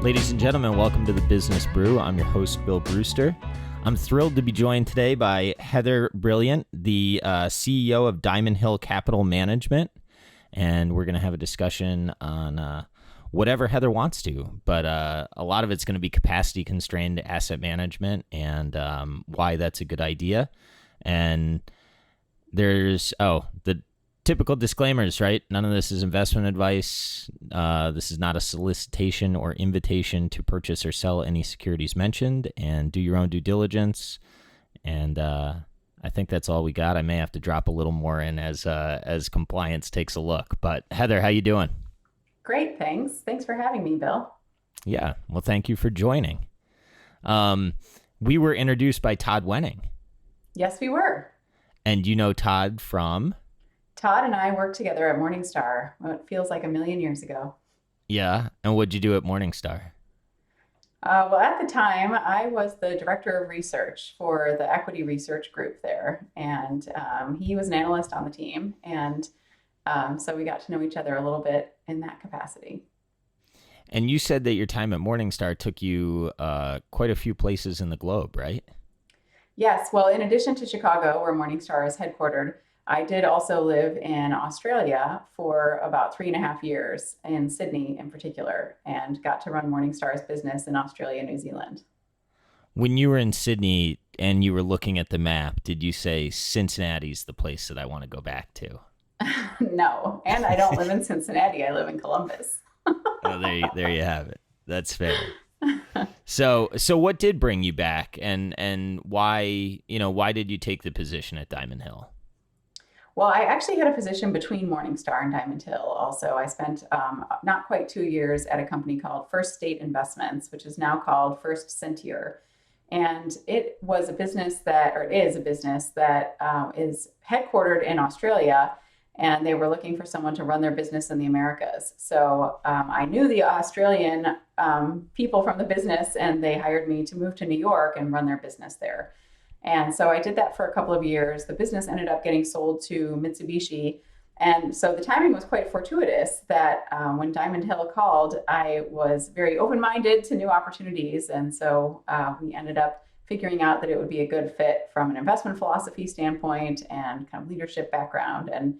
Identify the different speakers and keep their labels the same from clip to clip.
Speaker 1: Ladies and gentlemen, welcome to the Business Brew. I'm your host, Bill Brewster. I'm thrilled to be joined today by Heather Brilliant, the CEO of Diamond Hill Capital Management, and we're going to have a discussion on whatever Heather wants to, but a lot of it's going to be capacity-constrained asset management and why that's a good idea. And there's, the typical disclaimers, right? None of this is investment advice. This is not a solicitation or invitation to purchase or sell any securities mentioned, and do your own due diligence. And I think that's all we got. I may have to drop a little more in as compliance takes a look. But Heather, how you doing?
Speaker 2: Great, thanks. Thanks for having me, Bill.
Speaker 1: Yeah, well, thank you for joining. We were introduced by Todd Wenning.
Speaker 2: Yes, we were.
Speaker 1: And you know Todd from?
Speaker 2: Todd and I worked together at Morningstar. Well, it feels like a million years ago.
Speaker 1: Yeah, and what'd you do at Morningstar?
Speaker 2: Well, at the time, I was the director of research for the equity research group there, and he was an analyst on the team, and so we got to know each other a little bit in that capacity.
Speaker 1: And you said that your time at Morningstar took you quite a few places in the globe, right?
Speaker 2: Yes, well, in addition to Chicago, where Morningstar is headquartered, I did also live in Australia for about 3.5 years, in Sydney in particular, and got to run Morningstar's business in Australia and New Zealand.
Speaker 1: When you were in Sydney and you were looking at the map, did you say Cincinnati's the place that I want to go back to?
Speaker 2: No, and I don't live in Cincinnati. I live in Columbus.
Speaker 1: Oh, there you have it. That's fair. So what did bring you back, and why did you take the position at Diamond Hill?
Speaker 2: Well, I actually had a position between Morningstar and Diamond Hill. Also, I spent not quite 2 years at a company called First State Investments, which is now called First Sentier. And it was a business that, or it is a business that is headquartered in Australia, and they were looking for someone to run their business in the Americas. So I knew the Australian people from the business, and they hired me to move to New York and run their business there. And so I did that for a couple of years. The business ended up getting sold to Mitsubishi. And so the timing was quite fortuitous that when Diamond Hill called, I was very open-minded to new opportunities. And so we ended up figuring out that it would be a good fit from an investment philosophy standpoint and kind of leadership background. And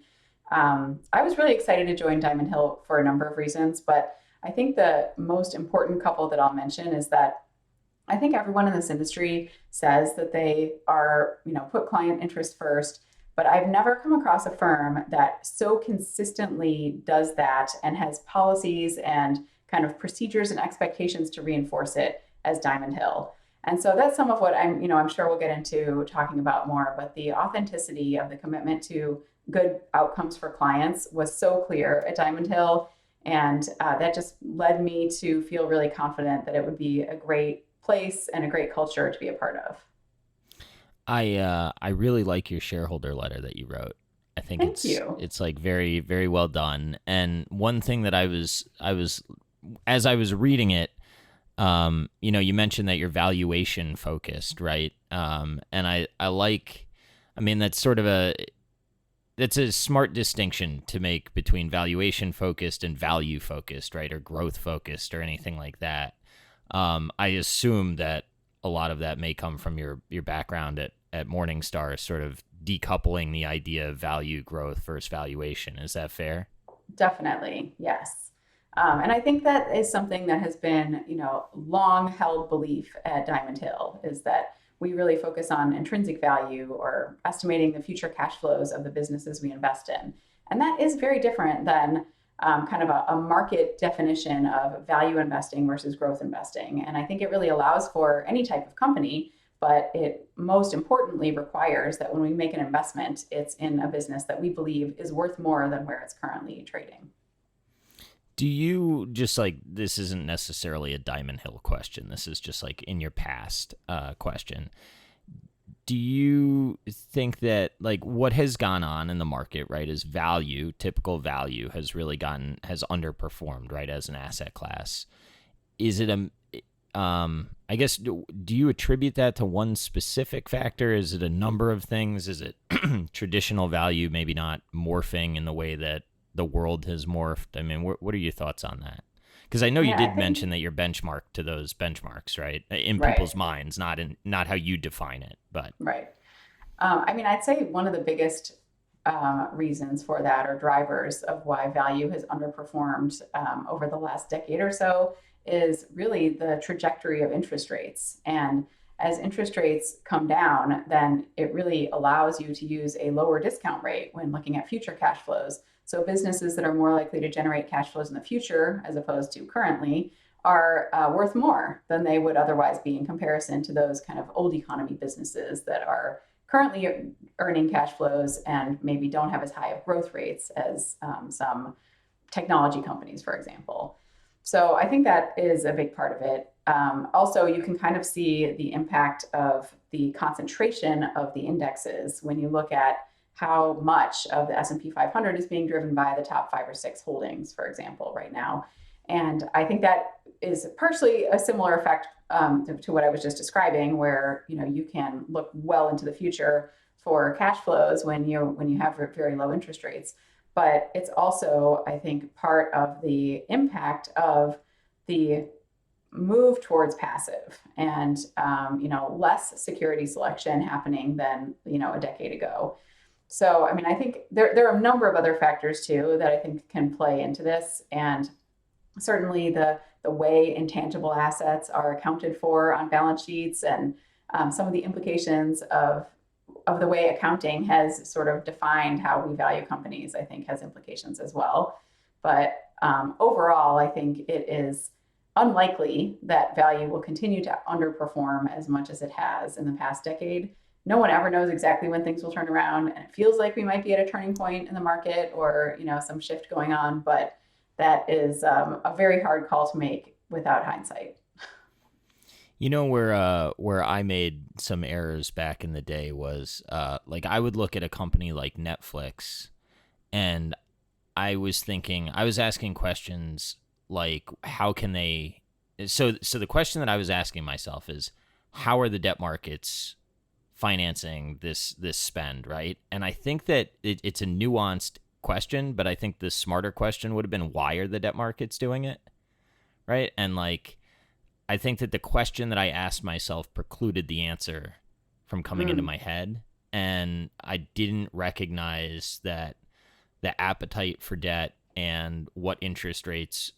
Speaker 2: I was really excited to join Diamond Hill for a number of reasons. But I think the most important couple that I'll mention is that I think everyone in this industry says that they are, put client interest first, but I've never come across a firm that so consistently does that and has policies and kind of procedures and expectations to reinforce it as Diamond Hill. And so that's some of what I'm sure we'll get into talking about more, but the authenticity of the commitment to good outcomes for clients was so clear at Diamond Hill. And that just led me to feel really confident that it would be a great place and a great culture to be a part of.
Speaker 1: I really like your shareholder letter that you wrote. I think it's like very, very well done. And one thing that I was as I was reading it, you mentioned that you're valuation focused, right? And that's a smart distinction to make between valuation focused and value focused, right? Or growth focused or anything like that. I assume that a lot of that may come from your background at Morningstar, sort of decoupling the idea of value growth versus valuation. Is that fair?
Speaker 2: Definitely, yes. And I think that is something that has been, long held belief at Diamond Hill, is that we really focus on intrinsic value or estimating the future cash flows of the businesses we invest in. And that is very different than kind of a market definition of value investing versus growth investing. And I think it really allows for any type of company, but it most importantly requires that when we make an investment, it's in a business that we believe is worth more than where it's currently trading.
Speaker 1: Do you just this isn't necessarily a Diamond Hill question. This is just in your past question. Do you think that what has gone on in the market, right, is typical value has underperformed, right, as an asset class? Is it I guess, do you attribute that to one specific factor? Is it a number of things? Is it traditional value maybe not morphing in the way that the world has morphed? I mean, what are your thoughts on that? Because I know
Speaker 2: I
Speaker 1: you
Speaker 2: mean, I
Speaker 1: did
Speaker 2: think,
Speaker 1: mention that you're benchmarked to those benchmarks, right? In
Speaker 2: right,
Speaker 1: people's minds, not how you define it, but
Speaker 2: right. I mean, I'd say one of the biggest reasons for that, or drivers of why value has underperformed over the last decade or so, is really the trajectory of interest rates. And as interest rates come down, then it really allows you to use a lower discount rate when looking at future cash flows. So businesses that are more likely to generate cash flows in the future, as opposed to currently, are worth more than they would otherwise be in comparison to those kind of old economy businesses that are currently earning cash flows and maybe don't have as high of growth rates as some technology companies, for example. So I think that is a big part of it. Also, you can kind of see the impact of the concentration of the indexes when you look at how much of the S&P 500 is being driven by the top 5 or 6 holdings, for example, right now. And I think that is partially a similar effect to what I was just describing, where you can look well into the future for cash flows when you have very low interest rates. But it's also, I think, part of the impact of the move towards passive and less security selection happening than a decade ago. So I mean, I think there are a number of other factors too that I think can play into this, and certainly the way intangible assets are accounted for on balance sheets, and some of the implications of the way accounting has sort of defined how we value companies, I think has implications as well. But overall, I think it is unlikely that value will continue to underperform as much as it has in the past decade. No one ever knows exactly when things will turn around, and it feels like we might be at a turning point in the market, or some shift going on, but that is a very hard call to make without hindsight.
Speaker 1: Where I made some errors back in the day was like I would look at a company like Netflix, and I was asking questions like how can they so the question that I was asking myself is how are the debt markets financing this spend, right? And I think that it's a nuanced question, but I think the smarter question would have been why are the debt markets doing it, right? And like I think that the question that I asked myself precluded the answer from coming into
Speaker 2: Mm,
Speaker 1: my head, and I didn't recognize that the appetite for debt and what interest rates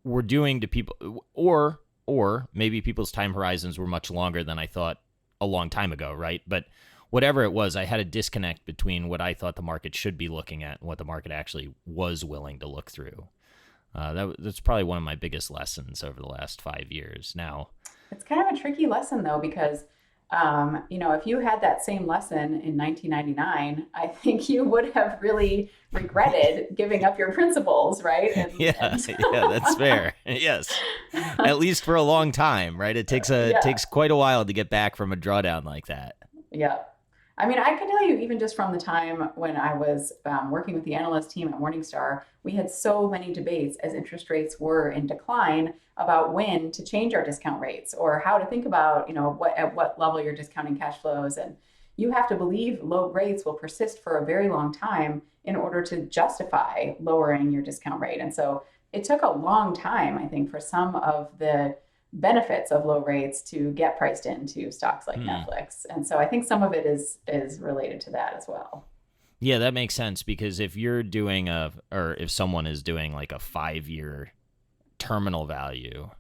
Speaker 1: were doing to people, or maybe people's time horizons were much longer than I thought a long time ago, right? But whatever it was, I had a disconnect between what I thought the market should be looking at and what the market actually was willing to look through. That's probably one of my biggest lessons over the last 5 years. Now,
Speaker 2: it's kind of a tricky lesson though, because if you had that same lesson in 1999, I think you would have really regretted giving up your principles, right?
Speaker 1: yeah, yeah, that's fair. Yes, at least for a long time, right? It
Speaker 2: Yeah,
Speaker 1: takes quite a while to get back from a drawdown like that.
Speaker 2: yeah. I mean, I can tell you, even just from the time when I was working with the analyst team at Morningstar, we had so many debates as interest rates were in decline about when to change our discount rates, or how to think about, at what level you're discounting cash flows. And you have to believe low rates will persist for a very long time in order to justify lowering your discount rate. And so it took a long time, I think, for some of the benefits of low rates to get priced into stocks like
Speaker 1: Hmm.
Speaker 2: Netflix. And so I think some of it is related to that as well.
Speaker 1: Yeah, that makes sense because if you're doing or if someone is doing like a 5 year terminal value,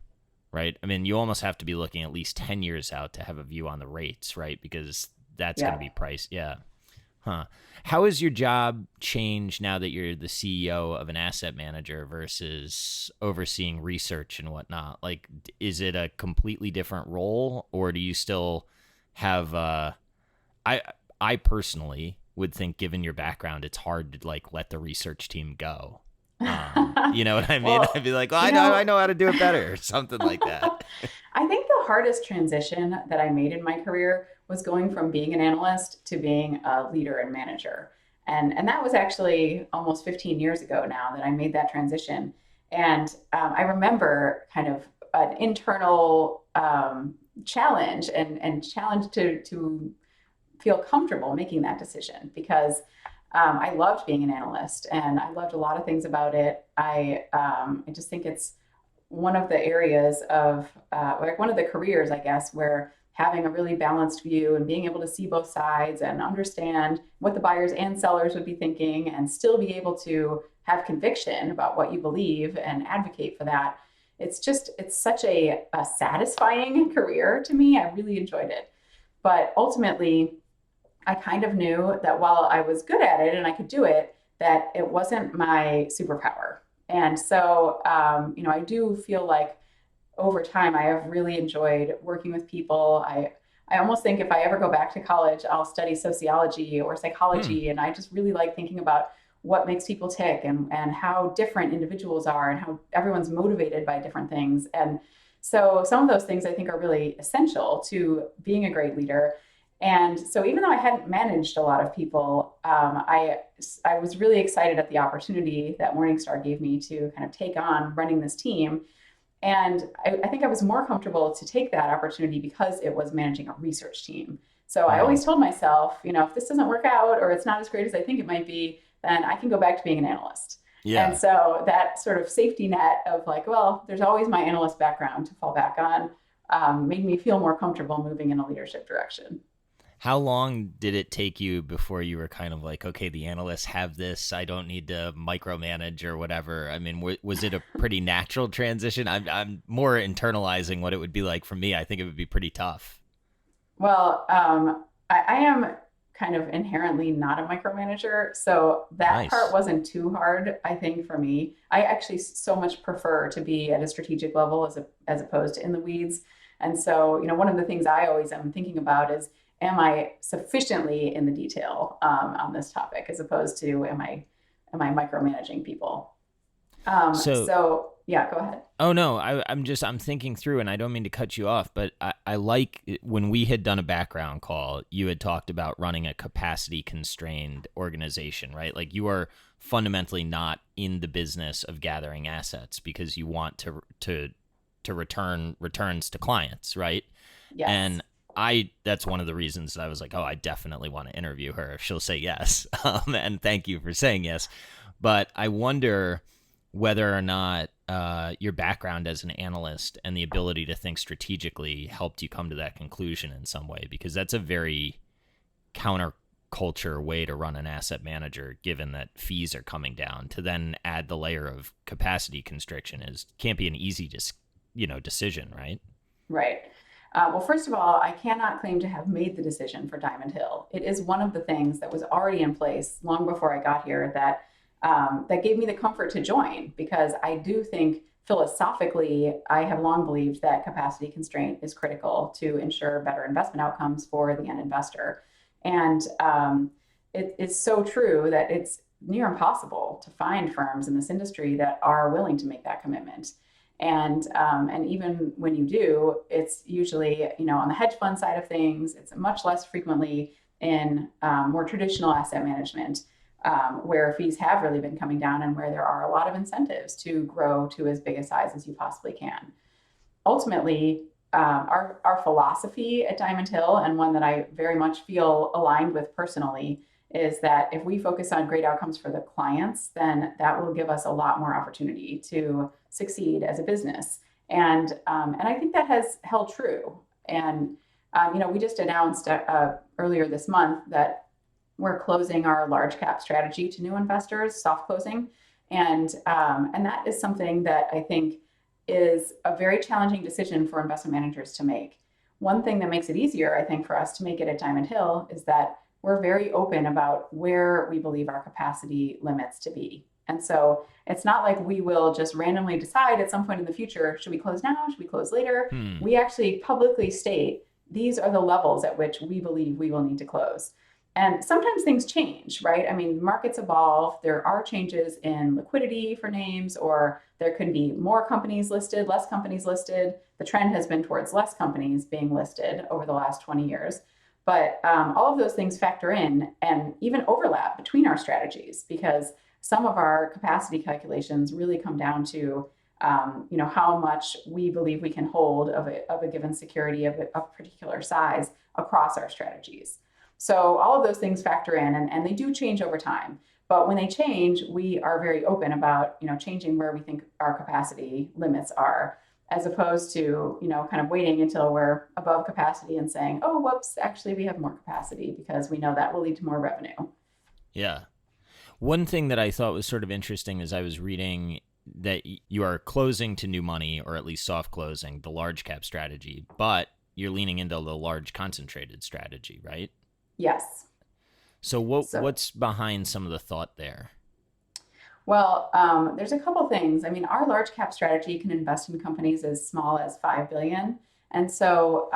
Speaker 1: right? I mean, you almost have to be looking at least 10 years out to have a view on the rates, right? Because that's going to
Speaker 2: Yeah.
Speaker 1: be priced. Yeah. Huh. How has your job changed now that you're the CEO of an asset manager versus overseeing research and whatnot? Like, is it a completely different role, or do you still have? I I personally would think, given your background, it's hard to like let the research team go. You know what I mean? I'd
Speaker 2: Well,
Speaker 1: be like, well,
Speaker 2: you
Speaker 1: I
Speaker 2: know,
Speaker 1: know how to do it better, or something like that.
Speaker 2: I think the hardest transition that I made in my career was going from being an analyst to being a leader and manager. And that was actually almost 15 years ago now that I made that transition. And I remember kind of an internal challenge and challenge to feel comfortable making that decision, because I loved being an analyst, and I loved a lot of things about it. I just think it's one of the areas of like one of the careers, I guess, where having a really balanced view and being able to see both sides and understand what the buyers and sellers would be thinking and still be able to have conviction about what you believe and advocate for that. It's such a satisfying career to me. I really enjoyed it. But ultimately, I kind of knew that while I was good at it and I could do it, that it wasn't my superpower. And so, I do feel like over time, I have really enjoyed working with people. I almost think if I ever go back to college, I'll study sociology or
Speaker 1: Hmm.
Speaker 2: psychology. And I just really like thinking about what makes people tick and how different individuals are and how everyone's motivated by different things. And so some of those things I think are really essential to being a great leader. And so even though I hadn't managed a lot of people, I was really excited at the opportunity that Morningstar gave me to kind of take on running this team. And I think I was more comfortable to take that opportunity because it was managing a research team. So I
Speaker 1: Hmm.
Speaker 2: always told myself, if this doesn't work out or it's not as great as I think it might be, then I can go back to being an analyst. And
Speaker 1: Yeah.
Speaker 2: so that sort of safety net of like, well, there's always my analyst background to fall back on, made me feel more comfortable moving in a leadership direction.
Speaker 1: How long did it take you before you were kind of like, okay, the analysts have this, I don't need to micromanage or whatever? I mean, was it a pretty natural transition? I'm more internalizing what it would be like for me. I think it would be pretty tough.
Speaker 2: Well, I am kind of inherently not a micromanager, so that part
Speaker 1: Nice.
Speaker 2: wasn't too hard, I think, for me. I actually so much prefer to be at a strategic level as opposed to in the weeds. And so, one of the things I always am thinking about is, am I sufficiently in the detail on this topic, as opposed to am I micromanaging people?
Speaker 1: So,
Speaker 2: So yeah, go ahead.
Speaker 1: oh no, I'm thinking through, and I don't mean to cut you off, but I like when we had done a background call, you had talked about running a capacity constrained organization, right? Like you are fundamentally not in the business of gathering assets because you want to return returns to clients, right?
Speaker 2: Yes.
Speaker 1: And I that's one of the reasons that I was like, oh, I definitely want to interview her if she'll say yes. And thank you for saying yes. But I wonder whether or not your background as an analyst and the ability to think strategically helped you come to that conclusion in some way, because that's a very counterculture way to run an asset manager, given that fees are coming down. To then add the layer of capacity constriction is can't be an easy decision, right?
Speaker 2: Right. Well, first of all, I cannot claim to have made the decision for Diamond Hill. It is one of the things that was already in place long before I got here that gave me the comfort to join because I do think philosophically, I have long believed that capacity constraint is critical to ensure better investment outcomes for the end investor. And it is so true that it's near impossible to find firms in this industry that are willing to make that commitment. And even when you do, it's usually on the hedge fund side of things. It's much less frequently in more traditional asset management, where fees have really been coming down and where there are a lot of incentives to grow to as big a size as you possibly can. Ultimately, our philosophy at Diamond Hill, and one that I very much feel aligned with personally, is that if we focus on great outcomes for the clients, then that will give us a lot more opportunity to succeed as a business. And I think that has held true. And we just announced earlier this month that we're closing our large cap strategy to new investors, soft closing, and that is something that I think is a very challenging decision for investment managers to make. One thing that makes it easier, I think, for us to make it at Diamond Hill is that we're very open about where we believe our capacity limits to be. And so it's not like we will just randomly decide at some point in the future, should we close now? Should we close later?
Speaker 1: Hmm.
Speaker 2: We actually publicly state these are the levels at which we believe we will need to close. And sometimes things change, right? I mean, markets evolve. There are changes in liquidity for names, or there could be more companies listed, less companies listed. The trend has been towards less companies being listed over the last 20 years. But all of those things factor in and even overlap between our strategies because some of our capacity calculations really come down to how much we believe we can hold of a given security of a particular size across our strategies. So all of those things factor in, and they do change over time. But when they change, we are very open about, changing where we think our capacity limits are, as opposed to, kind of waiting until we're above capacity and saying, oh, whoops, actually we have more capacity, because we know that will lead to more revenue.
Speaker 1: Yeah. One thing that I thought was sort of interesting is I was reading that you are closing to new money, or at least soft closing, the large cap strategy, but you're leaning into the large concentrated strategy, right?
Speaker 2: Yes.
Speaker 1: So
Speaker 2: So
Speaker 1: what's behind some of the thought there?
Speaker 2: Well, there's a couple things. I mean, our large cap strategy can invest in companies as small as 5 billion. And so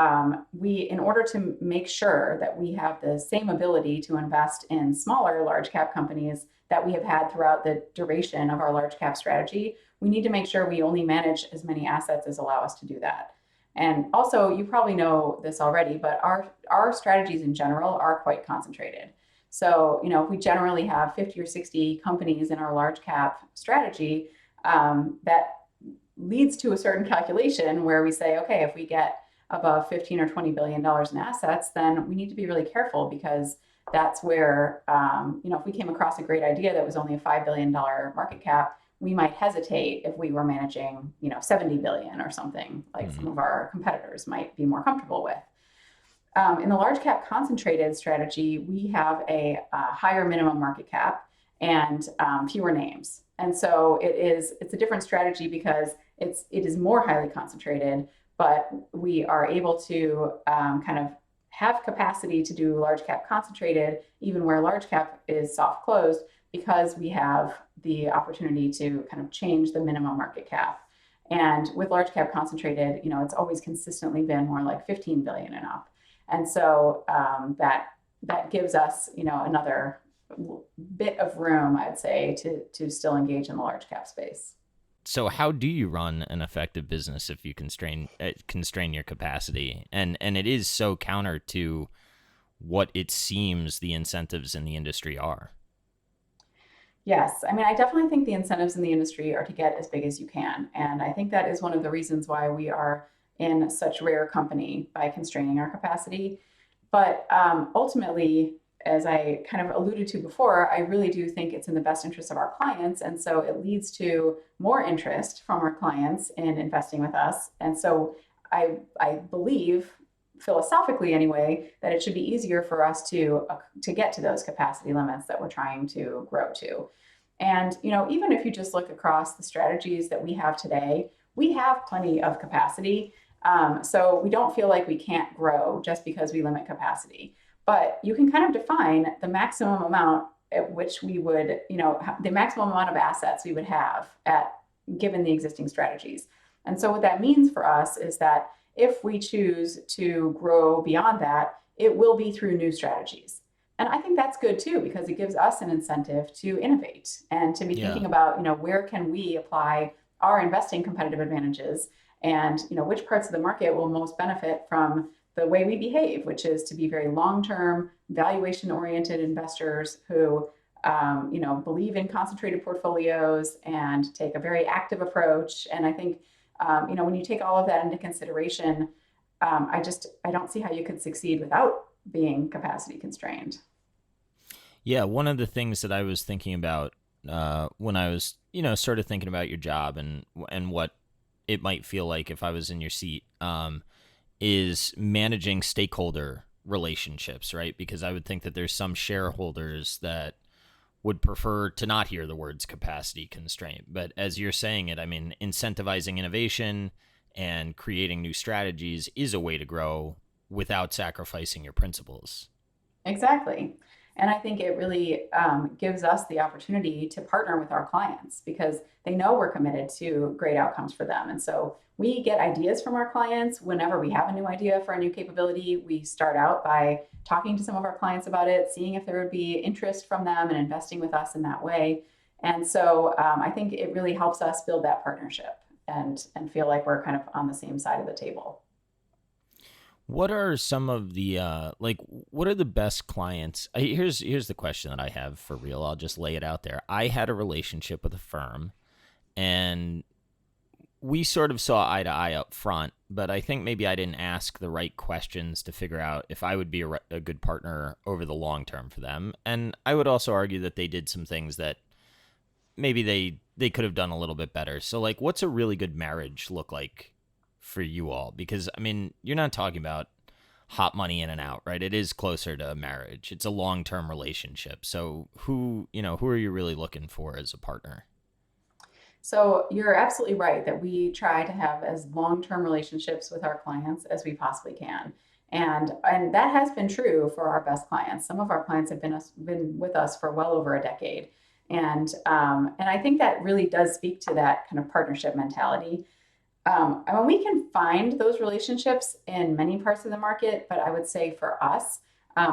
Speaker 2: in order to make sure that we have the same ability to invest in smaller large cap companies that we have had throughout the duration of our large cap strategy, we need to make sure we only manage as many assets as allow us to do that. And also, you probably know this already, but our strategies in general are quite concentrated. So, if we generally have 50 or 60 companies in our large cap strategy, that leads to a certain calculation where we say, okay, if we get above 15 or $20 billion in assets, then we need to be really careful, because that's where, if we came across a great idea that was only a $5 billion market cap, we might hesitate if we were managing, 70 billion or something like
Speaker 1: Mm-hmm.
Speaker 2: some of our competitors might be more comfortable with. In the large cap concentrated strategy, we have a higher minimum market cap and fewer names. And so it's a different strategy, because it is more highly concentrated, but we are able to kind of have capacity to do large cap concentrated, even where large cap is soft closed, because we have the opportunity to kind of change the minimum market cap. And with large cap concentrated, it's always consistently been more like 15 billion and up. And so that gives us, another bit of room, I'd say, to still engage in the large cap space.
Speaker 1: So how do you run an effective business if you constrain your capacity? And it is so counter to what it seems the incentives in the industry are.
Speaker 2: Yes, I mean, I definitely think the incentives in the industry are to get as big as you can. And I think that is one of the reasons why we are in such rare company by constraining our capacity. But ultimately, as I kind of alluded to before, I really do think it's in the best interest of our clients. And so it leads to more interest from our clients in investing with us. And so I believe, philosophically anyway, that it should be easier for us to get to those capacity limits that we're trying to grow to. And even if you just look across the strategies that we have today, we have plenty of capacity. So we don't feel like we can't grow just because we limit capacity. But you can kind of define the maximum amount at which we would, the maximum amount of assets we would have at given the existing strategies. And so what that means for us is that if we choose to grow beyond that, it will be through new strategies. And I think that's good too, because it gives us an incentive to innovate and to be
Speaker 1: Yeah.
Speaker 2: thinking about, where can we apply our investing competitive advantages, and which parts of the market will most benefit from the way we behave, which is to be very long-term, valuation-oriented investors who believe in concentrated portfolios and take a very active approach. And I think when you take all of that into consideration, I don't see how you could succeed without being capacity constrained.
Speaker 1: Yeah, one of the things that I was thinking about when I was, sort of thinking about your job and what it might feel like if I was in your seat, is managing stakeholder relationships, right? Because I would think that there's some shareholders that would prefer to not hear the words capacity constraint. But as you're saying it, I mean, incentivizing innovation and creating new strategies is a way to grow without sacrificing your principles.
Speaker 2: Exactly. And I think it really gives us the opportunity to partner with our clients, because they know we're committed to great outcomes for them. And so we get ideas from our clients whenever we have a new idea for a new capability. We start out by talking to some of our clients about it, seeing if there would be interest from them and investing with us in that way. And so I think it really helps us build that partnership and feel like we're kind of on the same side of the table.
Speaker 1: What are some of the what are the best clients? Here's the question that I have for real. I'll just lay it out there. I had a relationship with a firm, and we sort of saw eye to eye up front, but I think maybe I didn't ask the right questions to figure out if I would be a good partner over the long term for them. And I would also argue that they did some things that maybe they could have done a little bit better. So like, what's a really good marriage look like for you all? Because I mean, you're not talking about hot money in and out, right? It is closer to marriage. It's a long-term relationship. So who are you really looking for as a partner?
Speaker 2: So you're absolutely right that we try to have as long-term relationships with our clients as we possibly can. And that has been true for our best clients. Some of our clients have been with us for well over a decade. And I think that really does speak to that kind of partnership mentality. And we can find those relationships in many parts of the market, but I would say for us,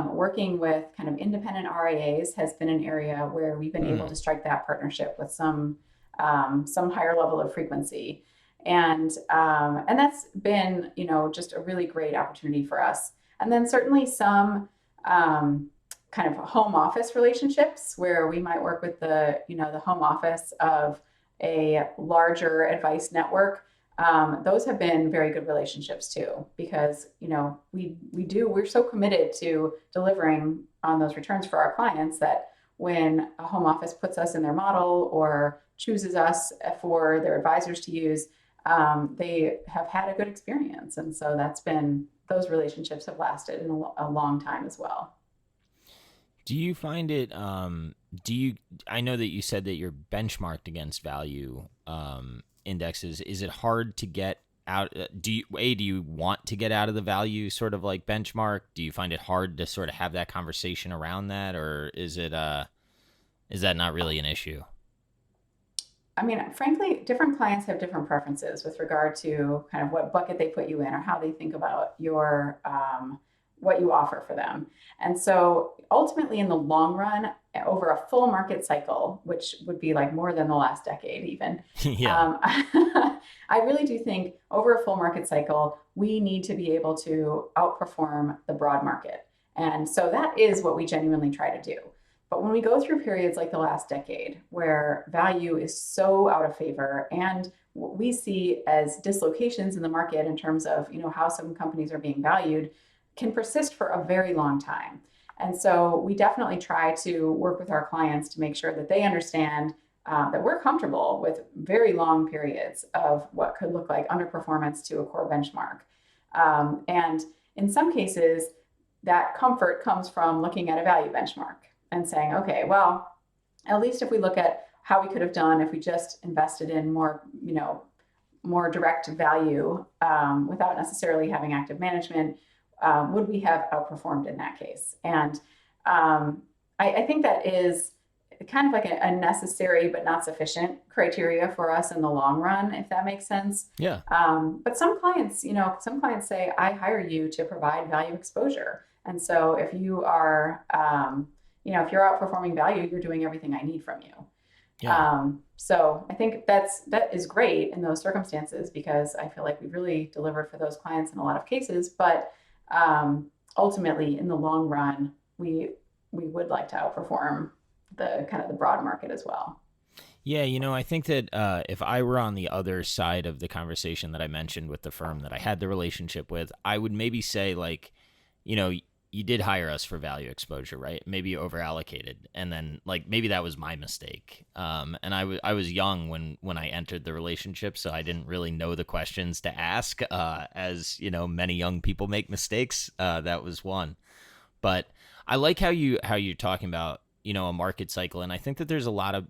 Speaker 2: working with kind of independent RIAs has been an area where we've been able
Speaker 1: Hmm.
Speaker 2: to strike that partnership with some higher level of frequency, and that's been just a really great opportunity for us. And then certainly some kind of home office relationships where we might work with the home office of a larger advice network. Those have been very good relationships too, because we're so committed to delivering on those returns for our clients that when a home office puts us in their model or chooses us for their advisors to use, they have had a good experience, and so those relationships have lasted in a long time as well.
Speaker 1: Do you find it? Do you? I know that you said that you're benchmarked against value indexes. Is it hard to get out? Do you want to get out of the value sort of like benchmark? Do you find it hard to sort of have that conversation around that, or is that not really an issue?
Speaker 2: I mean, frankly, different clients have different preferences with regard to kind of what bucket they put you in or how they think about your what you offer for them. And so ultimately, in the long run, over a full market cycle, which would be like more than the last decade, even,
Speaker 1: Yeah.
Speaker 2: I really do think over a full market cycle, we need to be able to outperform the broad market. And so that is what we genuinely try to do. But when we go through periods like the last decade, where value is so out of favor, and what we see as dislocations in the market in terms of how some companies are being valued, can persist for a very long time. And so we definitely try to work with our clients to make sure that they understand that we're comfortable with very long periods of what could look like underperformance to a core benchmark. And in some cases, that comfort comes from looking at a value benchmark and saying, okay, well, at least if we look at how we could have done if we just invested in more direct value without necessarily having active management, would we have outperformed in that case? And I think that is kind of like a necessary but not sufficient criteria for us in the long run, if that makes sense.
Speaker 1: Yeah.
Speaker 2: But some clients say, I hire you to provide value exposure. And so if you're outperforming value, you're doing everything I need from you.
Speaker 1: Yeah.
Speaker 2: So I think that is great in those circumstances because I feel like we really delivered for those clients in a lot of cases. But ultimately, in the long run, we would like to outperform the kind of the broad market as well.
Speaker 1: Yeah, I think that if I were on the other side of the conversation that I mentioned with the firm that I had the relationship with, I would maybe say, like, you know, you did hire us for value exposure, right? Maybe you over allocated. And then, like, maybe that was my mistake. And I was young when I entered the relationship, so I didn't really know the questions to ask. As, many young people make mistakes. That was one. But I like how you're talking about, a market cycle. And I think that there's a lot of,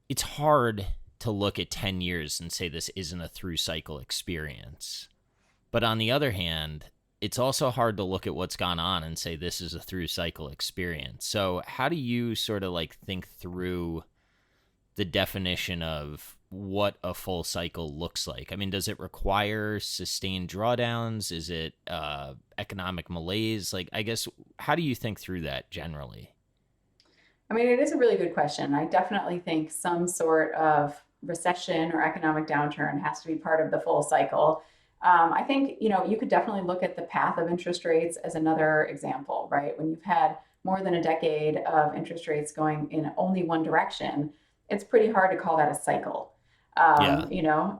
Speaker 1: it's hard to look at 10 years and say this isn't a through cycle experience. But on the other hand, it's also hard to look at what's gone on and say this is a through cycle experience. So how do you sort of like think through the definition of what a full cycle looks like? I mean, does it require sustained drawdowns? Is it economic malaise? Like, I guess, how do you think through that generally?
Speaker 2: I mean, it is a really good question. I definitely think some sort of recession or economic downturn has to be part of the full cycle. I think, you could definitely look at the path of interest rates as another example, right? When you've had more than a decade of interest rates going in only one direction, it's pretty hard to call that a cycle.
Speaker 1: Yeah.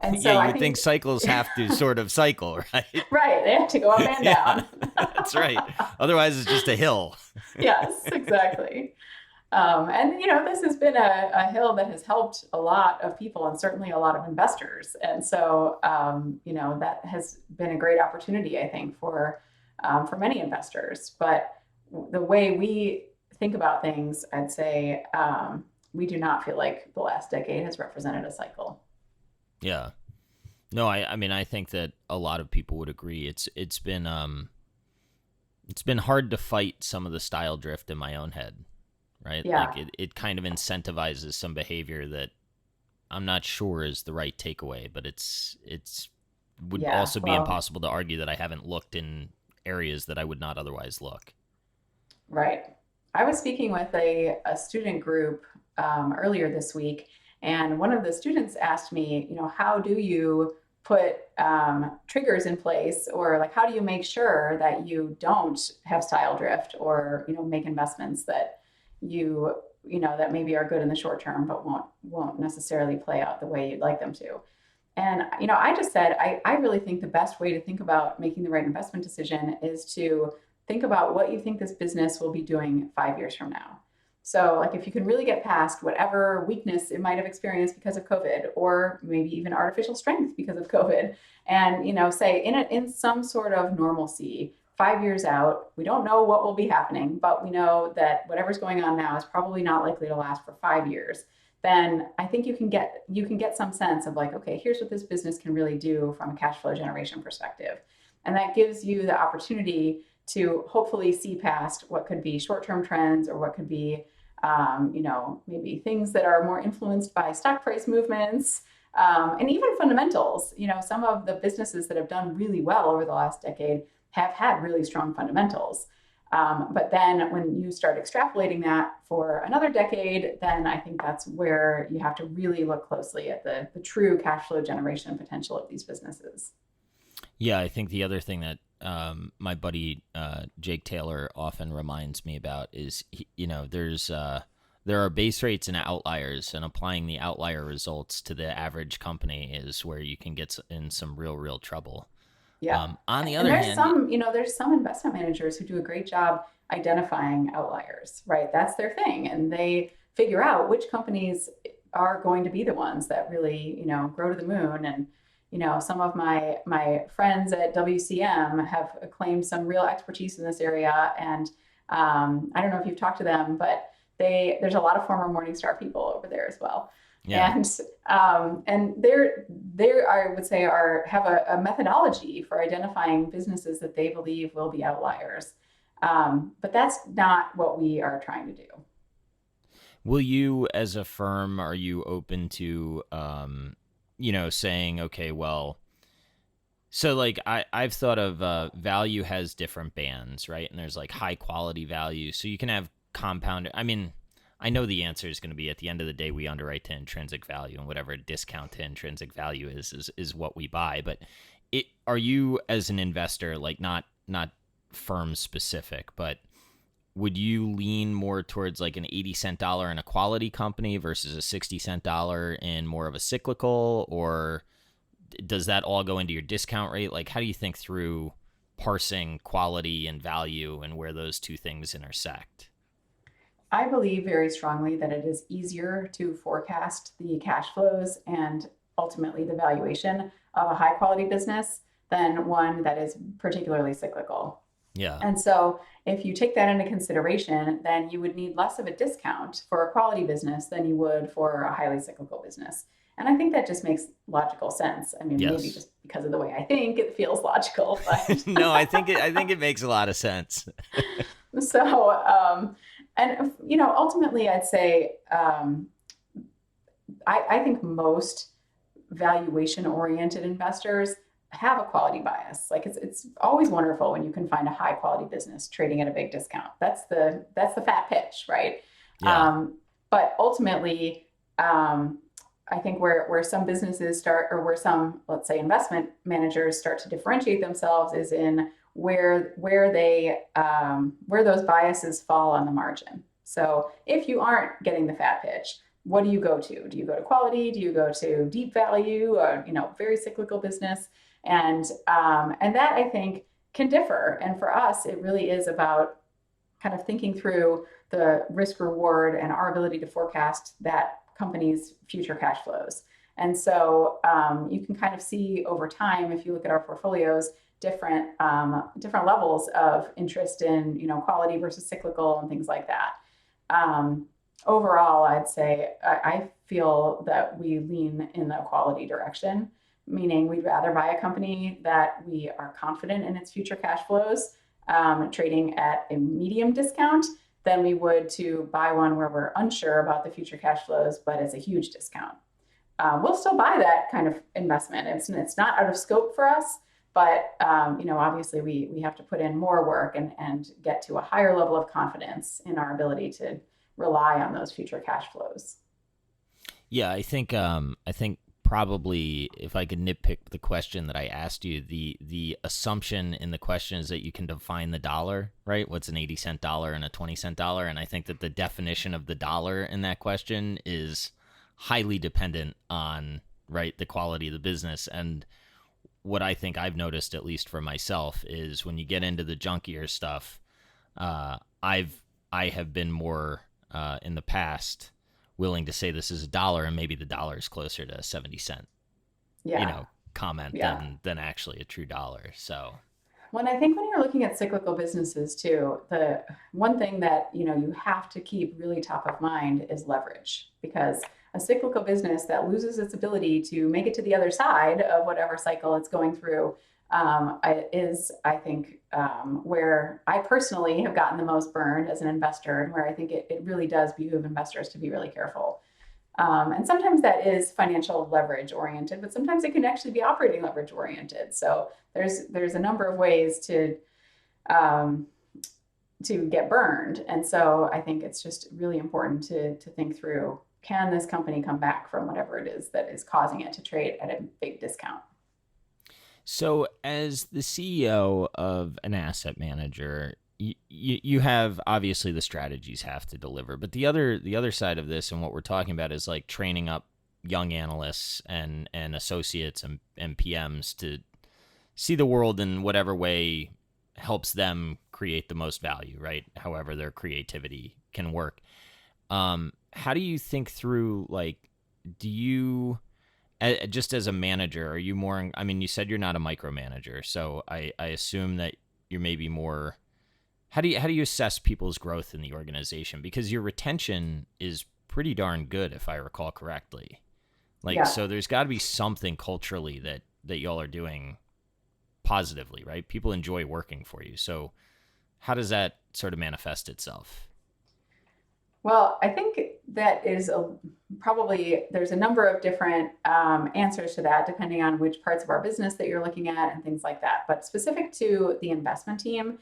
Speaker 2: And
Speaker 1: Yeah,
Speaker 2: so
Speaker 1: you
Speaker 2: I
Speaker 1: would think
Speaker 2: think,
Speaker 1: cycles have to sort of cycle, right?
Speaker 2: right, they have to go up and
Speaker 1: Yeah,
Speaker 2: down.
Speaker 1: that's right. Otherwise, it's just a hill.
Speaker 2: Yes, exactly. And this has been a hill that has helped a lot of people and certainly a lot of investors. And so, that has been a great opportunity, I think, for many investors. But the way we think about things, I'd say we do not feel like the last decade has represented a cycle.
Speaker 1: Yeah. No, I mean, I think that a lot of people would agree. It's been hard to fight some of the style drift in my own head, right? Like
Speaker 2: Yeah,
Speaker 1: it kind of incentivizes some behavior that I'm not sure is the right takeaway, but it's would
Speaker 2: yeah.
Speaker 1: also be
Speaker 2: Well,
Speaker 1: impossible to argue that I haven't looked in areas that I would not otherwise look.
Speaker 2: right. I was speaking with a student group earlier this week, and one of the students asked me, how do you put triggers in place, or like, how do you make sure that you don't have style drift, or make investments that that maybe are good in the short term, but won't necessarily play out the way you'd like them to. And I just said I really think the best way to think about making the right investment decision is to think about what you think this business will be doing 5 years from now. So, like, if you can really get past whatever weakness it might have experienced because of COVID, or maybe even artificial strength because of COVID, and say in some sort of normalcy, 5 years out, we don't know what will be happening, but we know that whatever's going on now is probably not likely to last for 5 years. Then I think you can get some sense of like, okay, here's what this business can really do from a cash flow generation perspective, and that gives you the opportunity to hopefully see past what could be short-term trends, or what could be maybe things that are more influenced by stock price movements, and even fundamentals. Some of the businesses that have done really well over the last decade have had really strong fundamentals. But then when you start extrapolating that for another decade, then I think that's where you have to really look closely at the true cash flow generation potential of these businesses.
Speaker 1: Yeah, I think the other thing that my buddy Jake Taylor often reminds me about is, there are base rates and outliers, and applying the outlier results to the average company is where you can get in some real trouble.
Speaker 2: Yeah.
Speaker 1: On the
Speaker 2: And
Speaker 1: other hand,
Speaker 2: there's some investment managers who do a great job identifying outliers, right? That's their thing. And they figure out which companies are going to be the ones that really, grow to the moon. And, some of my friends at WCM have claimed some real expertise in this area. And I don't know if you've talked to them, but there's a lot of former Morningstar people over there as well.
Speaker 1: yeah,
Speaker 2: And they're I would say have a methodology for identifying businesses that they believe will be outliers. But that's not what we are trying to do.
Speaker 1: will you, as a firm, are you open to, saying, okay, well, so like I've thought of value has different bands, right? And there's like high quality value. So you can have compound. I mean, I know the answer is going to be, at the end of the day, we underwrite to intrinsic value, and whatever discount to intrinsic value is what we buy. But are you, as an investor, like not firm specific, but would you lean more towards like an 80-cent dollar in a quality company versus a 60-cent dollar in more of a cyclical, or does that all go into your discount rate? Like, how do you think through parsing quality and value and where those two things intersect?
Speaker 2: I believe very strongly that it is easier to forecast the cash flows and ultimately the valuation of a high quality business than one that is particularly cyclical.
Speaker 1: Yeah.
Speaker 2: And so, if you take that into consideration, then you would need less of a discount for a quality business than you would for a highly cyclical business. And I think that just makes logical sense. I mean, maybe
Speaker 1: Yes.
Speaker 2: just because of the way I think, it feels logical, but
Speaker 1: No, I think it makes a lot of sense.
Speaker 2: so, and ultimately, I'd say I think most valuation-oriented investors have a quality bias. Like, it's always wonderful when you can find a high quality business trading at a big discount. That's the fat pitch, right?
Speaker 1: Yeah.
Speaker 2: But ultimately, I think where some businesses start, or where some, let's say, investment managers start to differentiate themselves, is in where those biases fall on the margin. So if you aren't getting the fat pitch, what do you go to? Do you go to quality? Do you go to deep value? Or, very cyclical business? And that I think can differ. And for us, it really is about kind of thinking through the risk reward and our ability to forecast that company's future cash flows. And so you can kind of see over time, if you look at our portfolios, different levels of interest in quality versus cyclical and things like that. Overall, I'd say I feel that we lean in the quality direction, meaning we'd rather buy a company that we are confident in its future cash flows, trading at a medium discount, than we would to buy one where we're unsure about the future cash flows, but it's a huge discount. We'll still buy that kind of investment. It's not out of scope for us, but obviously we have to put in more work and get to a higher level of confidence in our ability to rely on those future cash flows.
Speaker 1: Yeah, I think probably if I could nitpick the question that I asked you, the assumption in the question is that you can define the dollar, right? What's an 80-cent dollar and a 20-cent dollar? And I think that the definition of the dollar in that question is highly dependent on, right, the quality of the business. And what I think I've noticed, at least for myself, is when you get into the junkier stuff, I have been more in the past willing to say this is a dollar, and maybe the dollar is closer to a 70-cent,
Speaker 2: Yeah.
Speaker 1: comment
Speaker 2: Yeah.
Speaker 1: than actually a true dollar. So
Speaker 2: When I think when you're looking at cyclical businesses too, the one thing that you have to keep really top of mind is leverage, because a cyclical business that loses its ability to make it to the other side of whatever cycle it's going through is, I think, where I personally have gotten the most burned as an investor, and where I think it really does behoove investors to be really careful. And sometimes that is financial leverage oriented, but sometimes it can actually be operating leverage oriented. So there's a number of ways um, to get burned. And so I think it's just really important to think through, can this company come back from whatever it is that is causing it to trade at a big discount?
Speaker 1: So, as the CEO of an asset manager, you have, obviously, the strategies have to deliver, but the other side of this, and what we're talking about, is like training up young analysts and associates and PMs to see the world in whatever way helps them create the most value, right? However their creativity can work. How do you think through, like, do you, just as a manager, are you more, I mean, you said you're not a micromanager, so I assume that you're maybe more, how do you assess people's growth in the organization? Because your retention is pretty darn good, if I recall correctly. Like,
Speaker 2: Yeah.
Speaker 1: so there's got to be something culturally that y'all are doing positively, right? People enjoy working for you. So how does that sort of manifest itself?
Speaker 2: Well, I think that is probably there's a number of different answers to that, depending on which parts of our business that you're looking at and things like that. But specific to the investment team,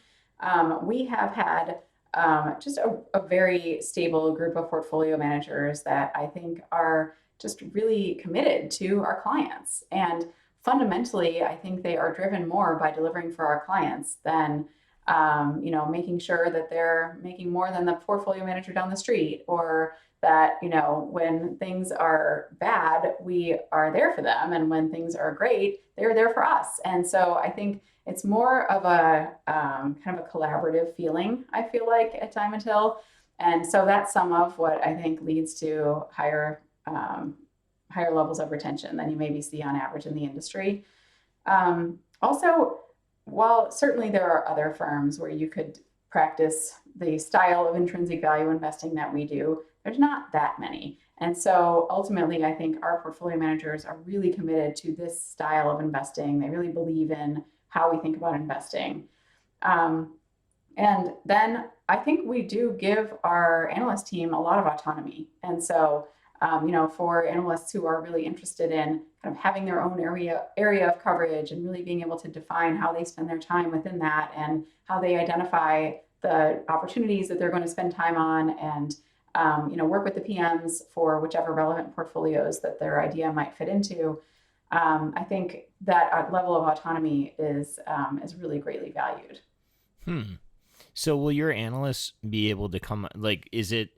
Speaker 2: we have had just a very stable group of portfolio managers that I think are just really committed to our clients. And fundamentally, I think they are driven more by delivering for our clients than making sure that they're making more than the portfolio manager down the street, or that, when things are bad, we are there for them. And when things are great, they're there for us. And so I think it's more of a kind of a collaborative feeling, I feel like, at Diamond Hill. And so that's some of what I think leads to higher levels of retention than you maybe see on average in the industry. Also, while certainly there are other firms where you could practice the style of intrinsic value investing that we do, there's not that many. And so ultimately, I think our portfolio managers are really committed to this style of investing. They really believe in how we think about investing. Um, and then I think we do give our analyst team a lot of autonomy. And so, for analysts who are really interested in kind of having their own area of coverage and really being able to define how they spend their time within that, and how they identify the opportunities that they're going to spend time on, and work with the PMs for whichever relevant portfolios that their idea might fit into. I think that level of autonomy is really greatly valued.
Speaker 1: Hmm. So will your analysts be able to come, like, is it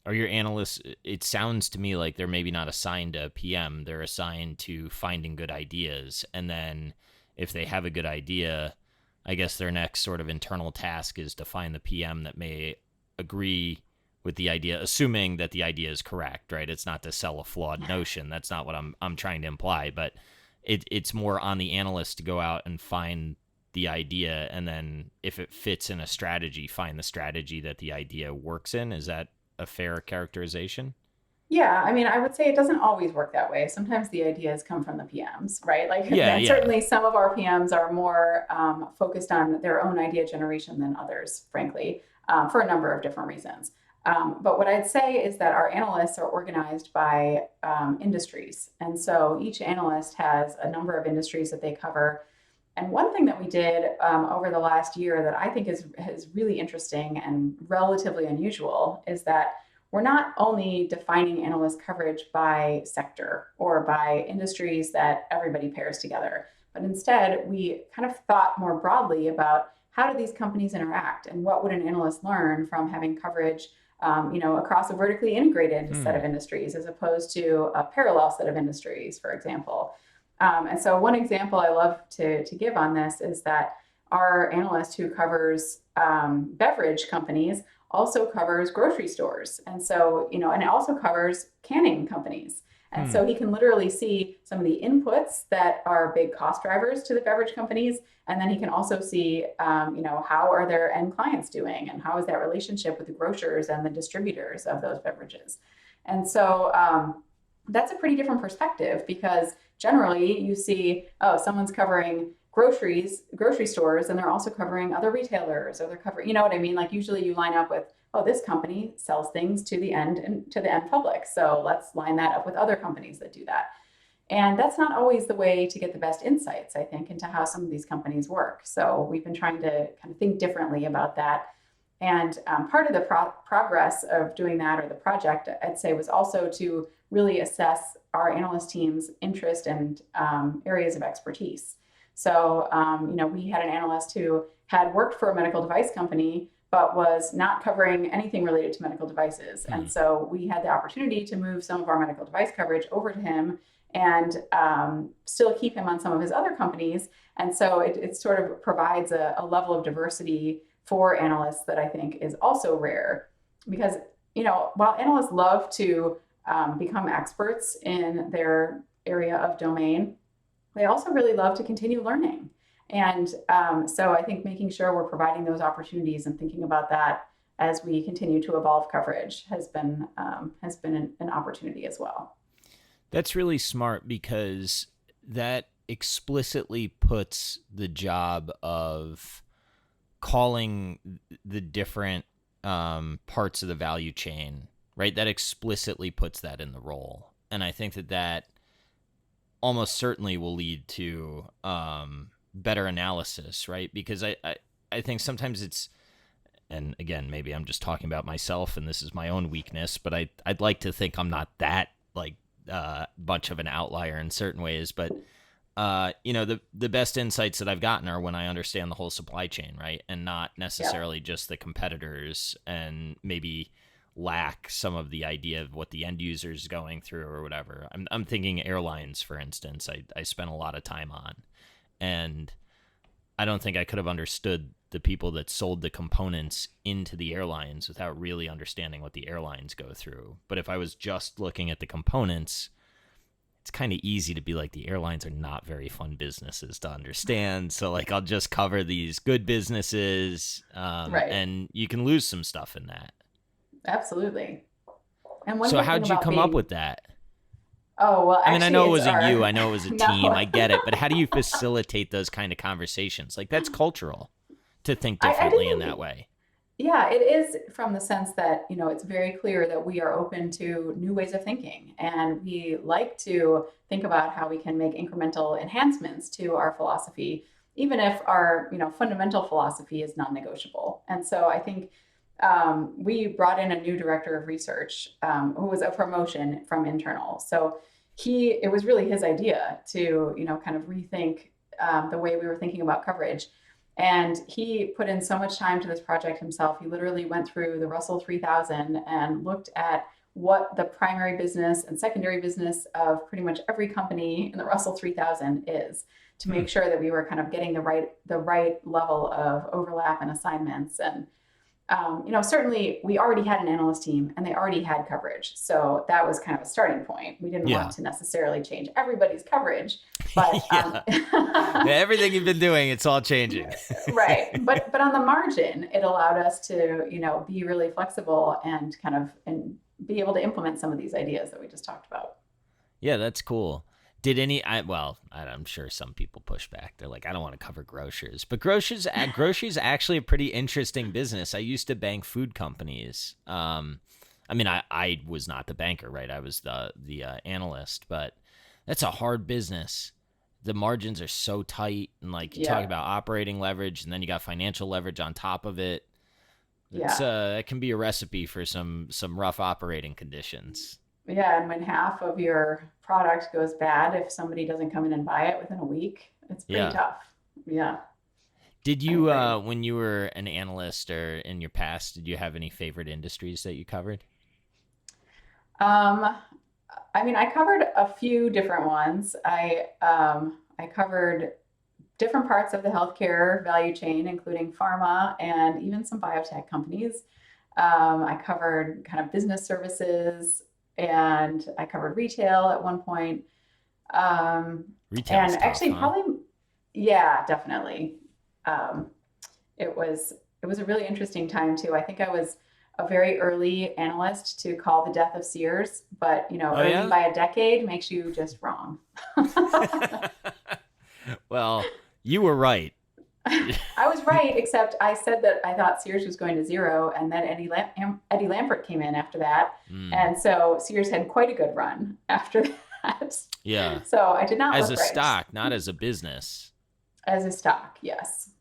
Speaker 1: Are your analysts, it sounds to me like they're maybe not assigned a PM, they're assigned to finding good ideas. And then if they have a good idea, I guess their next sort of internal task is to find the PM that may agree with the idea, assuming that the idea is correct, right? It's not to sell a flawed notion. That's not what I'm trying to imply, but it's more on the analyst to go out and find the idea, and then if it fits in a strategy, find the strategy that the idea works in. Is that a fair characterization?
Speaker 2: Yeah, I mean, I would say it doesn't always work that way. Sometimes the ideas come from the PMs, right? Like,
Speaker 1: Yeah,
Speaker 2: and
Speaker 1: yeah.
Speaker 2: certainly some of our PMs are more focused on their own idea generation than others, frankly, for a number of different reasons. But what I'd say is that our analysts are organized by industries. And so each analyst has a number of industries that they cover. And one thing that we did over the last year that I think is really interesting and relatively unusual is that we're not only defining analyst coverage by sector or by industries that everybody pairs together, but instead we kind of thought more broadly about how do these companies interact and what would an analyst learn from having coverage across a vertically integrated set
Speaker 1: Hmm.
Speaker 2: of industries as opposed to a parallel set of industries, for example. And so one example I love to give on this is that our analyst who covers beverage companies also covers grocery stores. And so, and it also covers canning companies. And
Speaker 1: Hmm.
Speaker 2: so he can literally see some of the inputs that are big cost drivers to the beverage companies. And then he can also see, how are their end clients doing and how is that relationship with the grocers and the distributors of those beverages. And so that's a pretty different perspective because generally you see, oh, someone's covering grocery stores, and they're also covering other retailers, or they're covering, you know what I mean? Like usually you line up with, oh, this company sells things to the end and to the end public. So let's line that up with other companies that do that. And that's not always the way to get the best insights, I think, into how some of these companies work. So we've been trying to kind of think differently about that. And part of the progress of doing that, or the project, I'd say, was also to really assess our analyst team's interest and areas of expertise. So, we had an analyst who had worked for a medical device company, but was not covering anything related to medical devices.
Speaker 1: Hmm.
Speaker 2: And so we had the opportunity to move some of our medical device coverage over to him and still keep him on some of his other companies. And so it sort of provides a level of diversity for analysts that I think is also rare because, while analysts love to become experts in their area of domain, they also really love to continue learning. And so I think making sure we're providing those opportunities and thinking about that as we continue to evolve coverage has been an opportunity as well.
Speaker 1: That's really smart because that explicitly puts the job of calling the different parts of the value chain, right? That explicitly puts that in the role. And I think that almost certainly will lead to better analysis, right? Because I think sometimes it's, and again, maybe I'm just talking about myself and this is my own weakness, but I'd like to think I'm not that like much of an outlier in certain ways. But the best insights that I've gotten are when I understand the whole supply chain, right, and not
Speaker 2: Yeah.
Speaker 1: necessarily just the competitors, and maybe lack some of the idea of what the end user is going through or whatever. I'm thinking airlines, for instance. I spent a lot of time on, and I don't think I could have understood the people that sold the components into the airlines without really understanding what the airlines go through. But if I was just looking at the components, it's kind of easy to be like, the airlines are not very fun businesses to understand. So like, I'll just cover these good businesses,
Speaker 2: Right.
Speaker 1: and you can lose some stuff in that.
Speaker 2: Absolutely. And one
Speaker 1: So
Speaker 2: good thing
Speaker 1: how'd you
Speaker 2: about
Speaker 1: come up
Speaker 2: being,
Speaker 1: with that?
Speaker 2: oh, well,
Speaker 1: I mean, I
Speaker 2: actually,
Speaker 1: know it
Speaker 2: it's
Speaker 1: wasn't you.
Speaker 2: our,
Speaker 1: I know it was a team.
Speaker 2: no,
Speaker 1: I get it. But how do you facilitate those kind of conversations? Like, that's cultural to think
Speaker 2: I
Speaker 1: differently
Speaker 2: do
Speaker 1: in that
Speaker 2: think,
Speaker 1: way.
Speaker 2: yeah, it is from the sense that, it's very clear that we are open to new ways of thinking. And we like to think about how we can make incremental enhancements to our philosophy, even if our, fundamental philosophy is non-negotiable. And so I think we brought in a new director of research who was a promotion from internal. So it was really his idea to, kind of rethink the way we were thinking about coverage. And he put in so much time to this project himself. He literally went through the Russell 3000 and looked at what the primary business and secondary business of pretty much every company in the Russell 3000 is, to make sure that we were kind of getting the right level of overlap and assignments. And certainly we already had an analyst team and they already had coverage. So that was kind of a starting point. We didn't want to necessarily change everybody's coverage, but
Speaker 1: everything you've been doing, it's all changing.
Speaker 2: Right. But on the margin, it allowed us to, be really flexible and and be able to implement some of these ideas that we just talked about.
Speaker 1: Yeah, that's cool. I'm sure some people push back. They're like, I don't want to cover grocers, but groceries is actually a pretty interesting business. I used to bank food companies. I was not the banker, right? I was the analyst, but that's a hard business. The margins are so tight, and like you talk about operating leverage, and then you got financial leverage on top of it. It can be a recipe for some rough operating conditions.
Speaker 2: Yeah, and when half of your product goes bad, if somebody doesn't come in and buy it within a week, it's pretty tough. Yeah.
Speaker 1: Did you, when you were an analyst or in your past, did you have any favorite industries that you covered?
Speaker 2: I covered a few different ones. I covered different parts of the healthcare value chain, including pharma and even some biotech companies. I covered kind of business services, and I covered retail at one point.
Speaker 1: Retail and
Speaker 2: tough, actually,
Speaker 1: huh?
Speaker 2: Definitely. It was a really interesting time too. I think I was a very early analyst to call the death of Sears, but early by a decade makes you just wrong.
Speaker 1: Well, you were right.
Speaker 2: I was right, except I said that I thought Sears was going to zero, and then Eddie Lampert came in after that, and so Sears had quite a good run after that.
Speaker 1: Yeah.
Speaker 2: So I did not
Speaker 1: as
Speaker 2: look
Speaker 1: a
Speaker 2: right.
Speaker 1: stock, not as a business.
Speaker 2: As a stock, yes.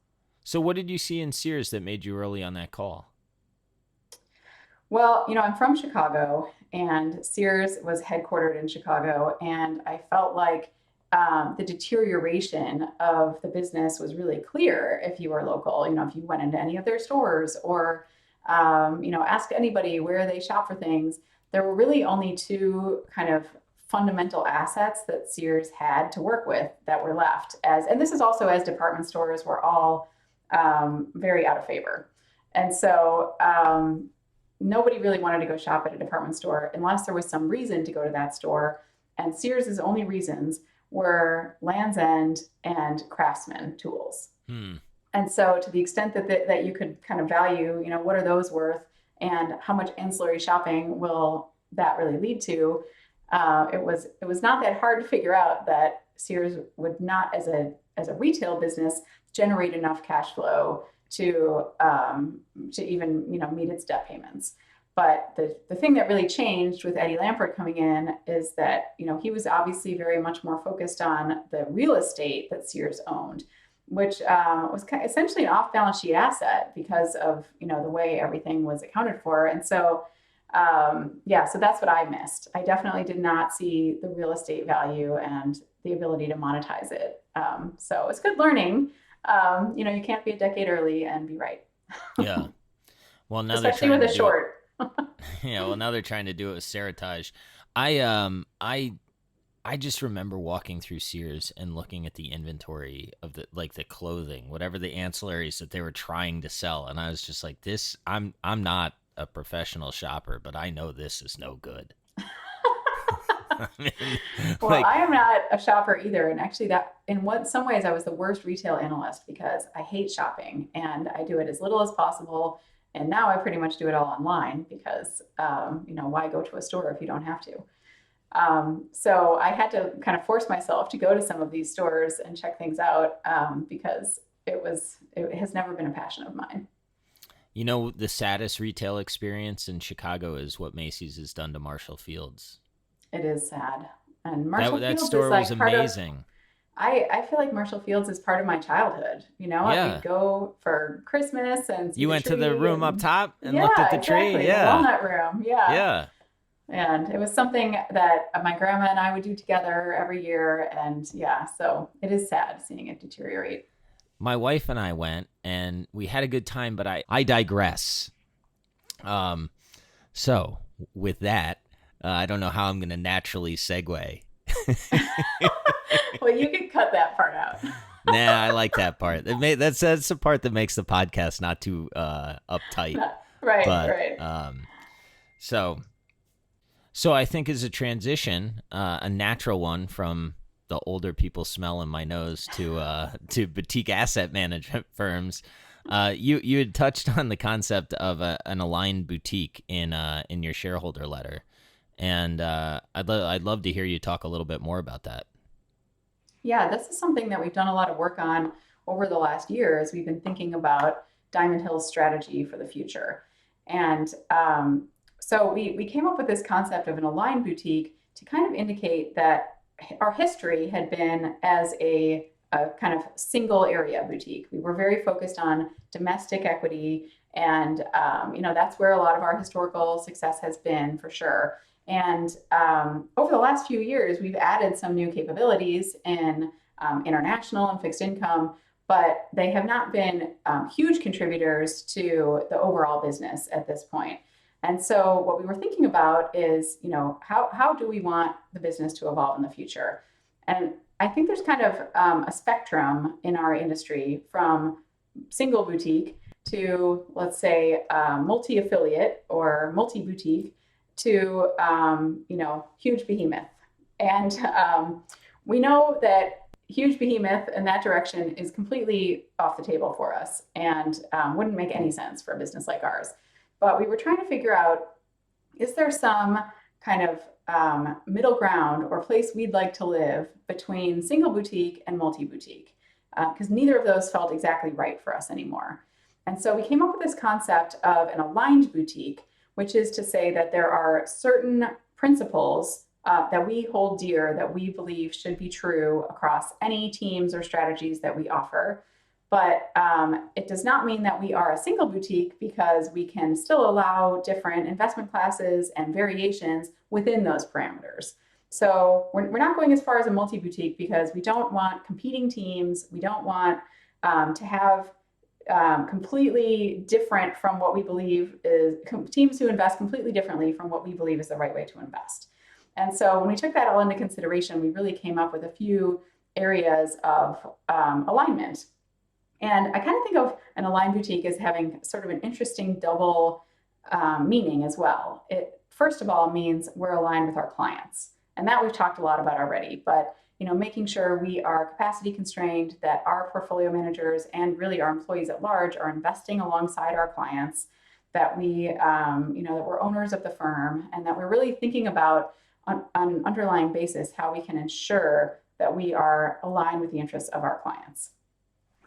Speaker 1: So what did you see in Sears that made you early on that call?
Speaker 2: Well, I'm from Chicago, and Sears was headquartered in Chicago, and I felt like the deterioration of the business was really clear if you were local. If you went into any of their stores or, asked anybody where they shop for things, there were really only two kind of fundamental assets that Sears had to work with that were left and this is also as department stores were all very out of favor. And so nobody really wanted to go shop at a department store unless there was some reason to go to that store. And Sears's only reasons were Land's End and Craftsman tools. And so to the extent that you could kind of value, what are those worth and how much ancillary shopping will that really lead to, it was not that hard to figure out that Sears would not, as a retail business, generate enough cash flow to even meet its debt payments. But the thing that really changed with Eddie Lampert coming in is that he was obviously very much more focused on the real estate that Sears owned, which was essentially an off-balance sheet asset because of the way everything was accounted for. And so so that's what I missed. I definitely did not see the real estate value and the ability to monetize it. So it's good learning. You can't be a decade early and be right.
Speaker 1: Yeah. Well, now
Speaker 2: especially with a short.
Speaker 1: Yeah. Well, now they're trying to do it with Seritage. I just remember walking through Sears and looking at the inventory of the clothing, whatever the ancillaries that they were trying to sell, and I was just like, "This, I'm not a professional shopper, but I know this is no good."
Speaker 2: I am not a shopper either, and actually, that in some ways, I was the worst retail analyst because I hate shopping and I do it as little as possible. And now I pretty much do it all online because, why go to a store if you don't have to? So I had to kind of force myself to go to some of these stores and check things out because it has never been a passion of mine.
Speaker 1: The saddest retail experience in Chicago is what Macy's has done to Marshall Fields.
Speaker 2: It is sad. And Marshall Fields
Speaker 1: that store was amazing.
Speaker 2: I feel like Marshall Fields is part of my childhood. We'd go for Christmas and
Speaker 1: you went to the room up top and looked at the tree. Yeah,
Speaker 2: the walnut room. Yeah. And it was something that my grandma and I would do together every year. And so it is sad seeing it deteriorate.
Speaker 1: my wife and I went, and we had a good time, but I digress. So with that, I don't know how I'm going to naturally segue.
Speaker 2: Well, you can cut that part out.
Speaker 1: Nah, I like that part. That's the part that makes the podcast not too uptight.
Speaker 2: Right,
Speaker 1: But
Speaker 2: right.
Speaker 1: so I think as a transition, a natural one from the older people smell in my nose to boutique asset management firms. You had touched on the concept of an aligned boutique in your shareholder letter, and I'd love to hear you talk a little bit more about that.
Speaker 2: Yeah, this is something that we've done a lot of work on over the last year as we've been thinking about Diamond Hill's strategy for the future. And so we came up with this concept of an aligned boutique to kind of indicate that our history had been as a kind of single area boutique. We were very focused on domestic equity, and that's where a lot of our historical success has been for sure. And over the last few years, we've added some new capabilities in international and fixed income, but they have not been huge contributors to the overall business at this point. And so what we were thinking about is, how do we want the business to evolve in the future? And I think there's kind of a spectrum in our industry from single boutique to, let's say, multi-affiliate or multi-boutique to, huge behemoth. And we know that huge behemoth in that direction is completely off the table for us and wouldn't make any sense for a business like ours. But we were trying to figure out, is there some kind of middle ground or place we'd like to live between single boutique and multi-boutique? Because neither of those felt exactly right for us anymore. And so we came up with this concept of an aligned boutique, which is to say that there are certain principles that we hold dear that we believe should be true across any teams or strategies that we offer. But it does not mean that we are a single boutique, because we can still allow different investment classes and variations within those parameters. So we're not going as far as a multi-boutique because we don't want competing teams. We don't want to have completely different from what we believe is teams who invest completely differently from what we believe is the right way to invest. And so when we took that all into consideration, we really came up with a few areas of alignment. And I kind of think of an aligned boutique as having sort of an interesting double meaning as well. It, first of all, means we're aligned with our clients. And that we've talked a lot about already. But making sure we are capacity constrained, that our portfolio managers and really our employees at large are investing alongside our clients, that we, that we're owners of the firm, and that we're really thinking about on an underlying basis how we can ensure that we are aligned with the interests of our clients.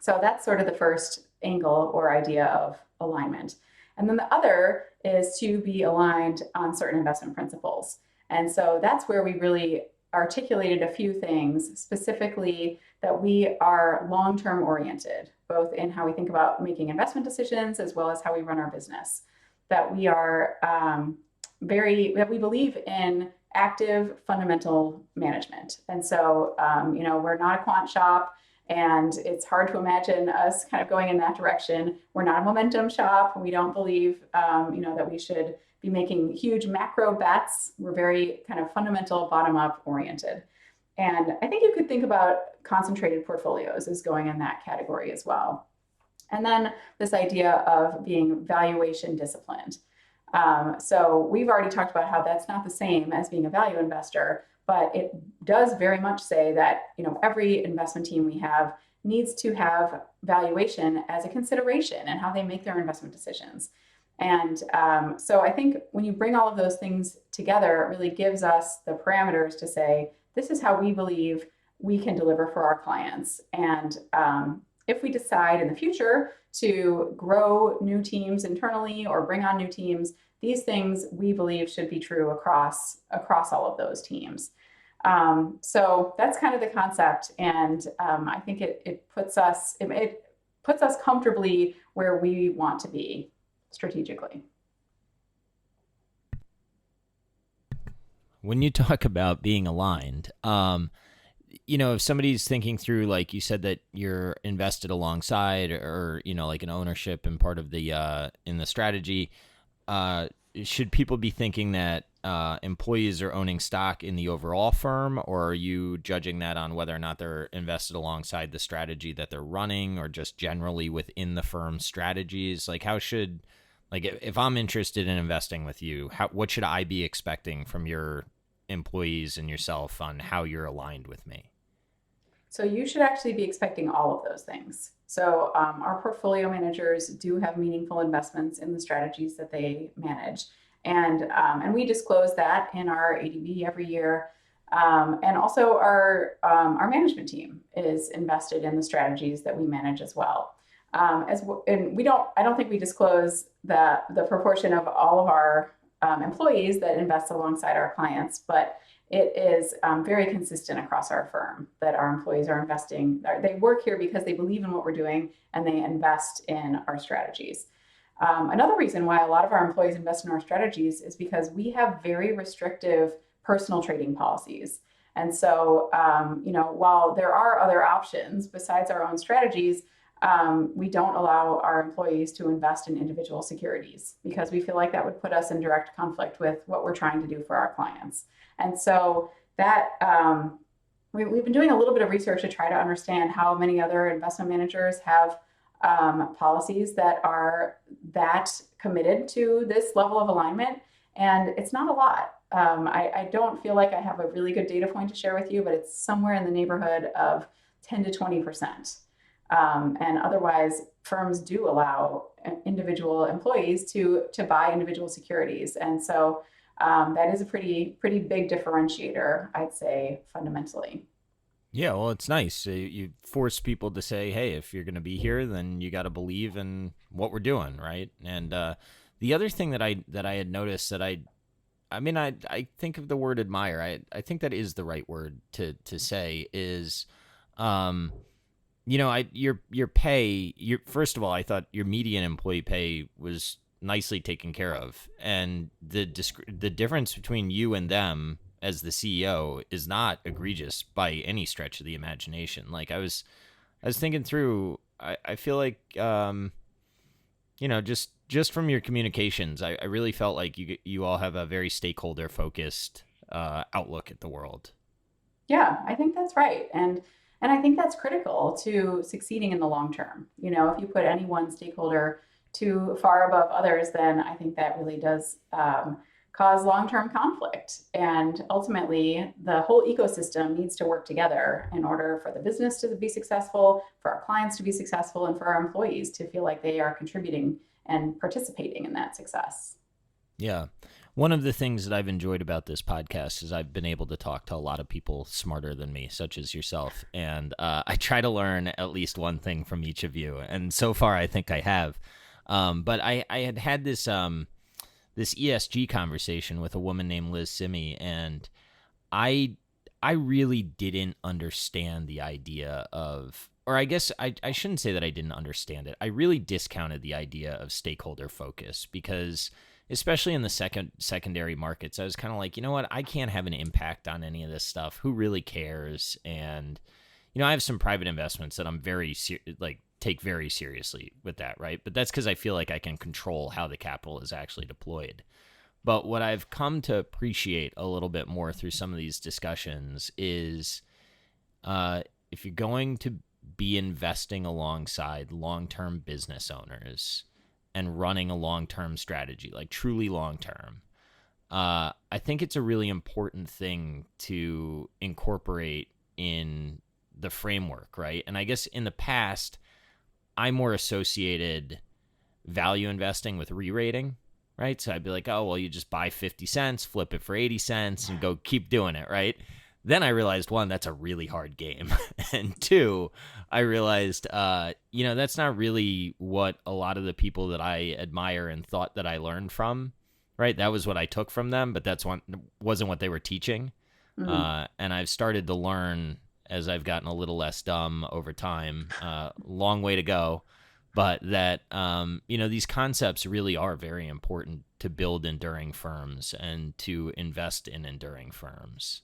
Speaker 2: So that's sort of the first angle or idea of alignment. And then the other is to be aligned on certain investment principles. And so that's where we really articulated a few things, specifically that we are long-term oriented, both in how we think about making investment decisions as well as how we run our business. That we are that we believe in active fundamental management. And so, we're not a quant shop, and it's hard to imagine us kind of going in that direction. We're not a momentum shop. We don't believe, that we should be making huge macro bets. We're very kind of fundamental, bottom-up oriented. And I think you could think about concentrated portfolios as going in that category as well. And then this idea of being valuation disciplined. So we've already talked about how that's not the same as being a value investor, but it does very much say that every investment team we have needs to have valuation as a consideration in how they make their investment decisions. And so I think when you bring all of those things together, it really gives us the parameters to say, this is how we believe we can deliver for our clients. And if we decide in the future to grow new teams internally or bring on new teams, these things we believe should be true across all of those teams. So that's kind of the concept, and I think it puts us comfortably where we want to be strategically.
Speaker 1: When you talk about being aligned, if somebody's thinking through, like you said, that you're invested alongside, or like an ownership and part of the in the strategy, uh, should people be thinking that employees are owning stock in the overall firm, or are you judging that on whether or not they're invested alongside the strategy that they're running, or just generally within the firm's strategies? Like, how should, like, if I'm interested in investing with you, what should I be expecting from your employees and yourself on how you're aligned with me?
Speaker 2: So you should actually be expecting all of those things. So our portfolio managers do have meaningful investments in the strategies that they manage, and we disclose that in our ADV every year. And also our management team is invested in the strategies that we manage as well. And I don't think we disclose the proportion of all of our employees that invest alongside our clients, but it is very consistent across our firm that our employees are investing. They work here because they believe in what we're doing and they invest in our strategies. Another reason why a lot of our employees invest in our strategies is because we have very restrictive personal trading policies. And so, while there are other options besides our own strategies, we don't allow our employees to invest in individual securities because we feel like that would put us in direct conflict with what we're trying to do for our clients. And so that we've been doing a little bit of research to try to understand how many other investment managers have policies that are that committed to this level of alignment. And it's not a lot. I don't feel like I have a really good data point to share with you, but it's somewhere in the neighborhood of 10 to 20%. And otherwise, firms do allow individual employees to buy individual securities. And so that is a pretty big differentiator, I'd say, fundamentally.
Speaker 1: Yeah, well, it's nice. You force people to say, "Hey, if you're going to be here, then you got to believe in what we're doing, right?" And the other thing that I had noticed that I think of the word admire. I think that is the right word to say is, your pay. Your first of all, I thought your median employee pay was nicely taken care of, and the difference between you and them as the CEO is not egregious by any stretch of the imagination. Like I was thinking through. I feel like just from your communications, I really felt like you all have a very stakeholder focused outlook at the world.
Speaker 2: Yeah, I think that's right. And I think that's critical to succeeding in the long term. If you put any one stakeholder too far above others, then I think that really does cause long-term conflict. And ultimately, the whole ecosystem needs to work together in order for the business to be successful, for our clients to be successful, and for our employees to feel like they are contributing and participating in that success.
Speaker 1: Yeah. One of the things that I've enjoyed about this podcast is I've been able to talk to a lot of people smarter than me, such as yourself. And I try to learn at least one thing from each of you. And so far, I think I have. But I had this ESG conversation with a woman named Liz Simi, and I I really didn't understand the idea of, or I guess I shouldn't say that I didn't understand it. I really discounted the idea of stakeholder focus because, especially in the secondary markets, I was kind of like, you know what, I can't have an impact on any of this stuff. Who really cares? And I have some private investments that I'm take very seriously with that, right? But that's because I feel like I can control how the capital is actually deployed. But what I've come to appreciate a little bit more through some of these discussions is if you're going to be investing alongside long-term business owners and running a long-term strategy, like truly long-term, I think it's a really important thing to incorporate in the framework, right? And I guess in the past, I more associated value investing with re-rating, right? So I'd be like, oh, well, you just buy 50 cents, flip it for 80 cents, and go keep doing it, right? Then I realized, one, that's a really hard game. And two, I realized, that's not really what a lot of the people that I admire and thought that I learned from, right? That was what I took from them, but wasn't what they were teaching.
Speaker 2: Mm.
Speaker 1: And I've started to learn as I've gotten a little less dumb over time. Long way to go. But that, these concepts really are very important to build enduring firms and to invest in enduring firms.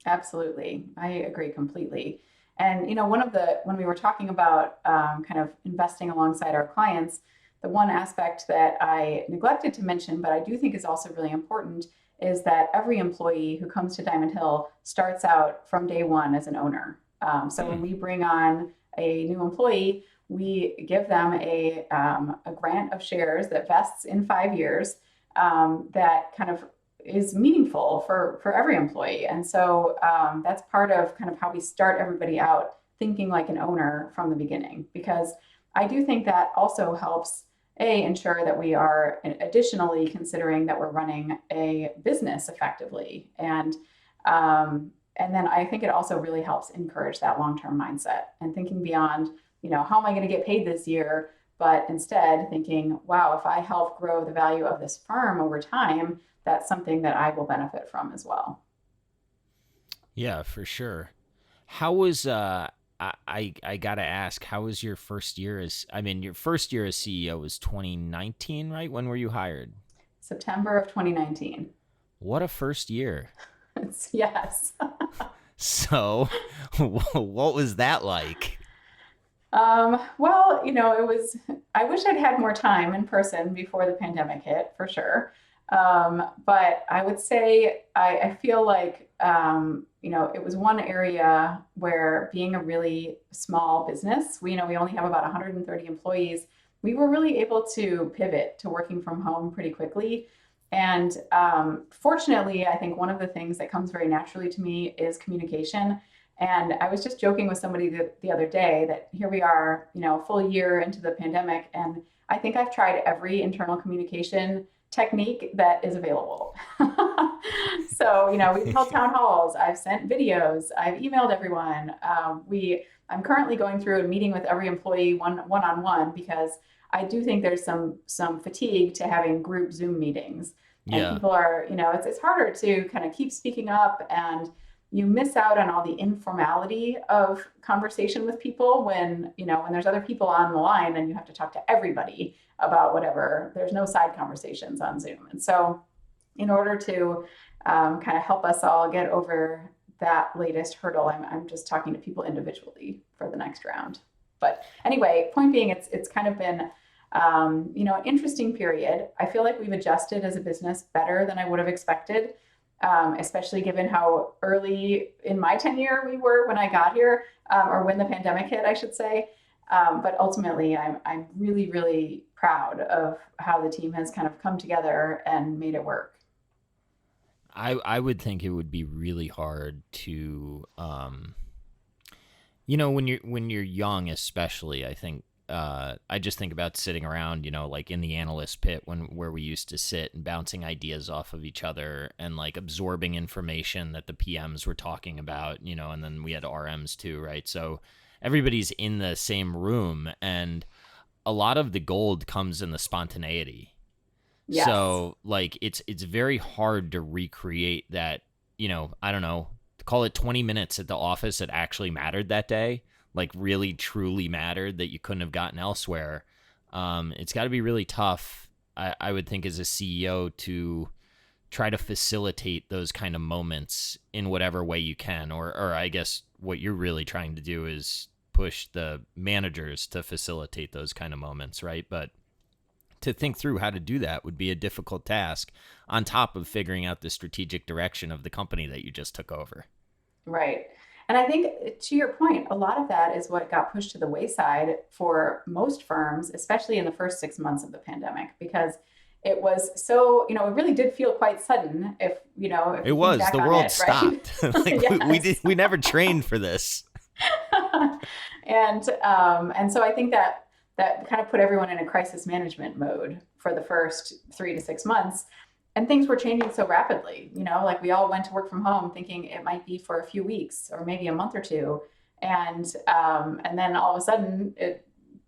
Speaker 2: Absolutely. I agree completely. And, when we were talking about kind of investing alongside our clients, the one aspect that I neglected to mention, but I do think is also really important, is that every employee who comes to Diamond Hill starts out from day one as an owner. So
Speaker 1: Hmm.
Speaker 2: when we bring on a new employee, we give them a grant of shares that vests in 5 years, that kind of is meaningful for every employee. And so that's part of kind of how we start everybody out thinking like an owner from the beginning, because I do think that also helps ensure that we are additionally considering that we're running a business effectively. And then I think it also really helps encourage that long-term mindset and thinking beyond, how am I going to get paid this year? But instead thinking, wow, if I help grow the value of this firm over time, that's something that I will benefit from as well.
Speaker 1: Yeah, for sure. How was I gotta ask, how was your first year as I mean your first year as CEO was 2019, right? When were you hired?
Speaker 2: September of 2019.
Speaker 1: What a first year.
Speaker 2: Yes.
Speaker 1: So, what was that like?
Speaker 2: Well, I wish I'd had more time in person before the pandemic hit, for sure. But I would say I feel like, it was one area where being a really small business, we only have about 130 employees. We were really able to pivot to working from home pretty quickly. And fortunately, I think one of the things that comes very naturally to me is communication. And I was just joking with somebody the other day that here we are, a full year into the pandemic, and I think I've tried every internal communication technique that is available. So, we've held town halls, I've sent videos, I've emailed everyone. I'm currently going through and meeting with every employee one on one, because I do think there's some fatigue to having group Zoom meetings, and
Speaker 1: Yeah.
Speaker 2: people are, it's harder to kind of keep speaking up, and you miss out on all the informality of conversation with people when there's other people on the line and you have to talk to everybody about whatever. There's no side conversations on Zoom. And so in order to kind of help us all get over that latest hurdle, I'm just talking to people individually for the next round. But anyway, point being, it's kind of been an interesting period. I feel like we've adjusted as a business better than I would have expected, especially given how early in my tenure we were when I got here, or when the pandemic hit, I should say. But ultimately, I'm really, really proud of how the team has kind of come together and made it work.
Speaker 1: I would think it would be really hard to when you're young, especially. I think I just think about sitting around, like in the analyst pit where we used to sit and bouncing ideas off of each other and like absorbing information that the PMs were talking about, and then we had RMs too, right? So everybody's in the same room, and a lot of the gold comes in the spontaneity.
Speaker 2: Yes.
Speaker 1: So like it's very hard to recreate that, I don't know, call it 20 minutes at the office that actually mattered that day, like really truly mattered that you couldn't have gotten elsewhere. It's got to be really tough, I would think, as a CEO to try to facilitate those kind of moments in whatever way you can, or I guess what you're really trying to do is push the managers to facilitate those kind of moments, right? But to think through how to do that would be a difficult task on top of figuring out the strategic direction of the company that you just took over.
Speaker 2: Right. And I think, to your point, a lot of that is what got pushed to the wayside for most firms, especially in the first 6 months of the pandemic, because it was so, it really did feel quite sudden if
Speaker 1: It
Speaker 2: you think
Speaker 1: was
Speaker 2: back
Speaker 1: the
Speaker 2: on
Speaker 1: world
Speaker 2: it, right?
Speaker 1: stopped. Like
Speaker 2: Yes.
Speaker 1: we never trained for this.
Speaker 2: And so I think that kind of put everyone in a crisis management mode for the first 3 to 6 months. And things were changing so rapidly, like we all went to work from home thinking it might be for a few weeks or maybe a month or two. And then all of a sudden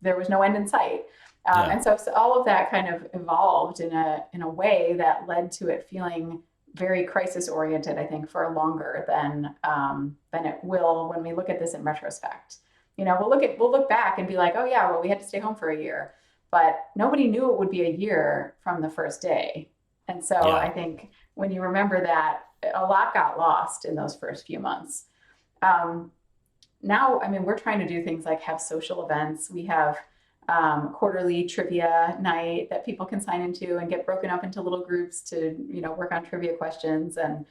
Speaker 2: there was no end in sight.
Speaker 1: Yeah.
Speaker 2: And so all of that kind of evolved in a way that led to it feeling very crisis oriented, I think, for longer than it will when we look at this in retrospect. We'll look back and be like, oh yeah, well, we had to stay home for a year, but nobody knew it would be a year from the first day. And so
Speaker 1: Yeah.
Speaker 2: I think when you remember that, a lot got lost in those first few months. Um, Now, I mean, we're trying to do things like have social events. We have quarterly trivia night that people can sign into and get broken up into little groups to, work on trivia questions. And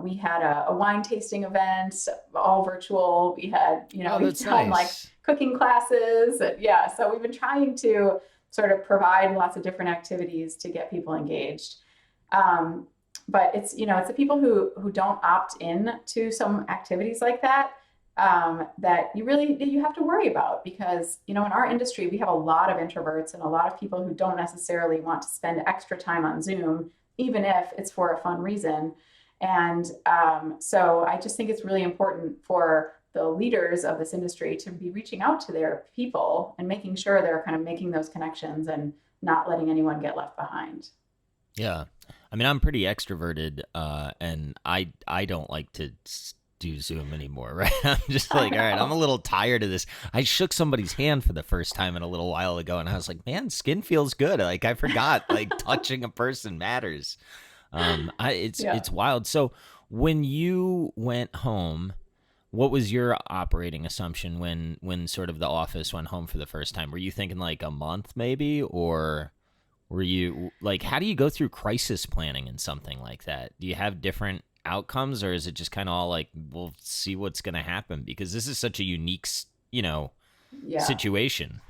Speaker 2: we had a wine tasting event, all virtual. We had,
Speaker 1: Oh,
Speaker 2: we've
Speaker 1: that's
Speaker 2: done like
Speaker 1: nice.
Speaker 2: cooking classes. And yeah, so we've been trying to sort of provide lots of different activities to get people engaged. Um, but it's the people who don't opt in to some activities like that, that you have to worry about, because in our industry we have a lot of introverts and a lot of people who don't necessarily want to spend extra time on Zoom, even if it's for a fun reason. And so I just think it's really important for the leaders of this industry to be reaching out to their people and making sure they're kind of making those connections and not letting anyone get left behind.
Speaker 1: Yeah. I mean, I'm pretty extroverted, and I don't like to do Zoom anymore, right? I'm just
Speaker 2: I
Speaker 1: like, all right, I'm a
Speaker 2: know.
Speaker 1: little tired of this. I shook somebody's hand for the first time in a little while ago, and I was like, man, skin feels good. Like I forgot, like touching a person matters.
Speaker 2: Yeah.
Speaker 1: It's wild. So when you went home, what was your operating assumption when sort of the office went home for the first time? Were you thinking like a month maybe, or were you like, how do you go through crisis planning in something like that? Do you have different outcomes, or is it just kind of all like, we'll see what's going to happen? Because this is such a unique,
Speaker 2: Yeah.
Speaker 1: situation.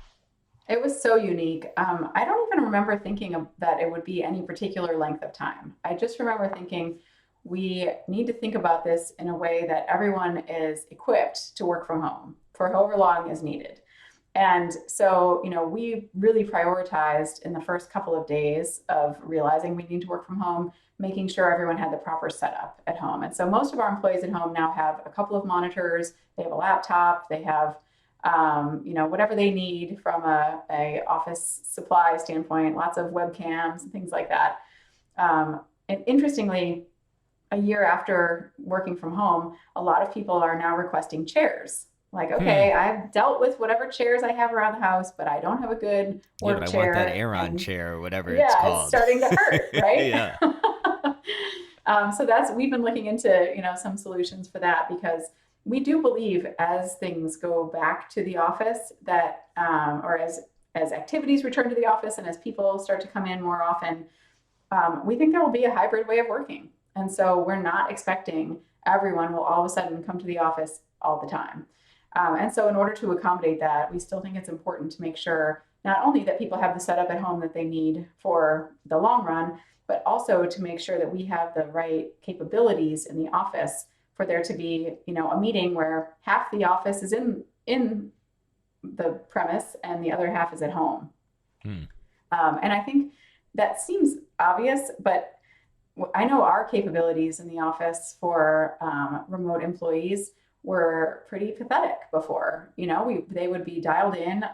Speaker 2: It was so unique. I don't even remember thinking that it would be any particular length of time. I just remember thinking we need to think about this in a way that everyone is equipped to work from home for however long is needed. And so, we really prioritized in the first couple of days of realizing we need to work from home, making sure everyone had the proper setup at home. And so, most of our employees at home now have a couple of monitors, they have a laptop, they have, whatever they need from a office supply standpoint, lots of webcams and things like that. And interestingly, a year after working from home, a lot of people are now requesting chairs. Like,
Speaker 1: Hmm.
Speaker 2: okay, I've dealt with whatever chairs I have around the house, but I don't have a good
Speaker 1: Yeah, but
Speaker 2: work
Speaker 1: I want that
Speaker 2: chair.
Speaker 1: Aeron
Speaker 2: And
Speaker 1: chair or whatever it's
Speaker 2: yeah, it's
Speaker 1: called.
Speaker 2: starting to hurt, right?
Speaker 1: Yeah.
Speaker 2: So we've been looking into, some solutions for that, because we do believe as things go back to the office that, or as activities return to the office and as people start to come in more often, we think there will be a hybrid way of working. And so we're not expecting everyone will all of a sudden come to the office all the time. And so, in order to accommodate that, we still think it's important to make sure not only that people have the setup at home that they need for the long run, but also to make sure that we have the right capabilities in the office for there to be, a meeting where half the office is in the premise and the other half is at home.
Speaker 1: Hmm.
Speaker 2: And I think that seems obvious, but I know our capabilities in the office for remote employees were pretty pathetic before. They would be dialed in,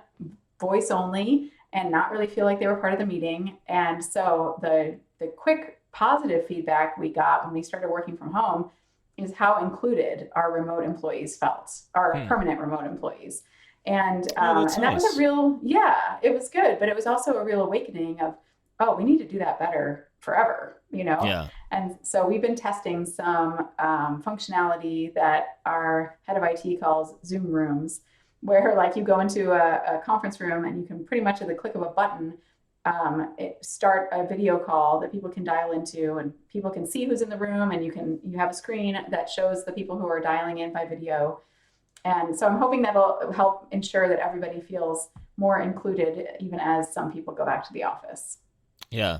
Speaker 2: voice only, and not really feel like they were part of the meeting. And so the quick positive feedback we got when we started working from home is how included our remote employees felt, our
Speaker 1: Hmm.
Speaker 2: permanent remote employees. And
Speaker 1: Oh, that's
Speaker 2: and that was a
Speaker 1: nice.
Speaker 2: real, yeah, it was good, but it was also a real awakening of, oh, we need to do that better forever.
Speaker 1: Yeah.
Speaker 2: And so we've been testing some functionality that our head of IT calls Zoom rooms, where like you go into a conference room and you can pretty much at the click of a button, start a video call that people can dial into, and people can see who's in the room, and you have a screen that shows the people who are dialing in by video. And so I'm hoping that'll help ensure that everybody feels more included, even as some people go back to the office.
Speaker 1: Yeah.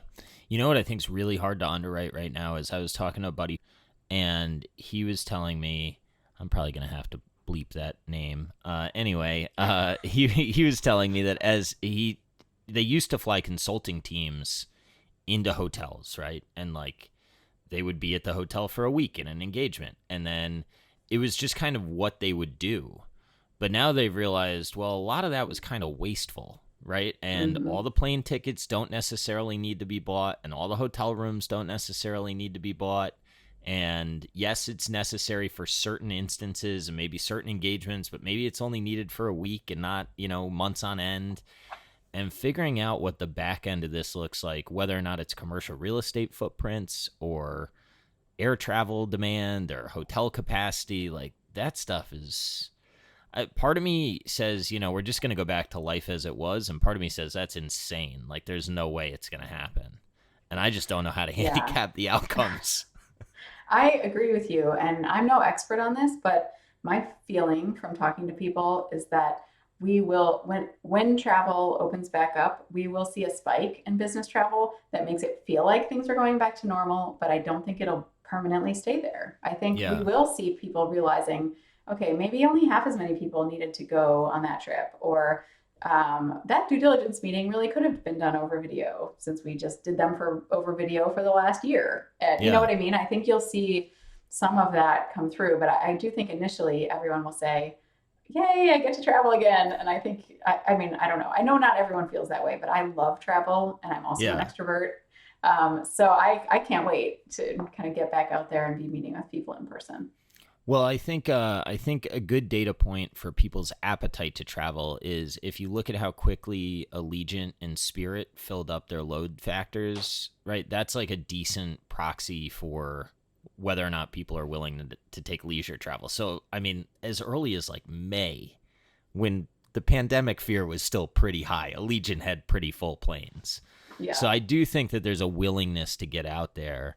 Speaker 1: You know what I think's really hard to underwrite right now is I was talking to a buddy, and he was telling me, I'm probably gonna have to bleep that name. Anyway, he was telling me that they used to fly consulting teams into hotels, right? And like they would be at the hotel for a week in an engagement, and then it was just kind of what they would do. But now they've realized, well, a lot of that was kind of wasteful, right? And
Speaker 2: Mm-hmm.
Speaker 1: all the plane tickets don't necessarily need to be bought, and all the hotel rooms don't necessarily need to be bought. And yes, it's necessary for certain instances and maybe certain engagements, but maybe it's only needed for a week and not, months on end. And figuring out what the back end of this looks like, whether or not it's commercial real estate footprints or air travel demand, their hotel capacity, like that stuff is. Part of me says, we're just going to go back to life as it was, and part of me says that's insane. Like, there's no way it's going to happen, and I just don't know how to
Speaker 2: Yeah.
Speaker 1: handicap the outcomes.
Speaker 2: I agree with you, and I'm no expert on this, but my feeling from talking to people is that we will, when travel opens back up, we will see a spike in business travel that makes it feel like things are going back to normal, but I don't think it'll permanently stay there. I think we
Speaker 1: Yeah,
Speaker 2: will see people realizing, okay, maybe only half as many people needed to go on that trip, or that due diligence meeting really could have been done over video since we just did them for over video for the last year. You know
Speaker 1: yeah.
Speaker 2: what I mean? I think you'll see some of that come through, but I do think initially everyone will say, "Yay, I get to travel again!" And I think, I mean, I don't know. I know not everyone feels that way, but I love travel, and I'm also an
Speaker 1: Yeah.
Speaker 2: extrovert. So I can't wait to kind of get back out there and be meeting with people in person.
Speaker 1: Well, I think a good data point for people's appetite to travel is if you look at how quickly Allegiant and Spirit filled up their load factors, right? That's like a decent proxy for whether or not people are willing to take leisure travel. So, I mean, as early as like May, when the pandemic fear was still pretty high, Allegiant had pretty full planes. So
Speaker 2: Yeah.
Speaker 1: I do think that there's a willingness to get out there.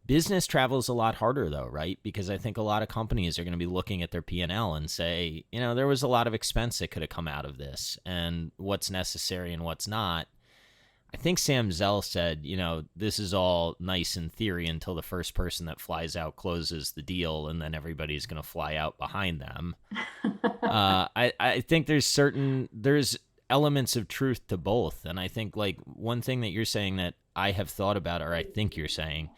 Speaker 1: Business travel is a lot harder though, right? Because I think a lot of companies are going to be looking at their P&L and say, there was a lot of expense that could have come out of this and what's necessary and what's not. I think Sam Zell said, this is all nice in theory until the first person that flies out closes the deal and then everybody's going to fly out behind them. I think there's elements of truth to both. And I think like one thing that you're saying that I have thought about, or I think you're saying,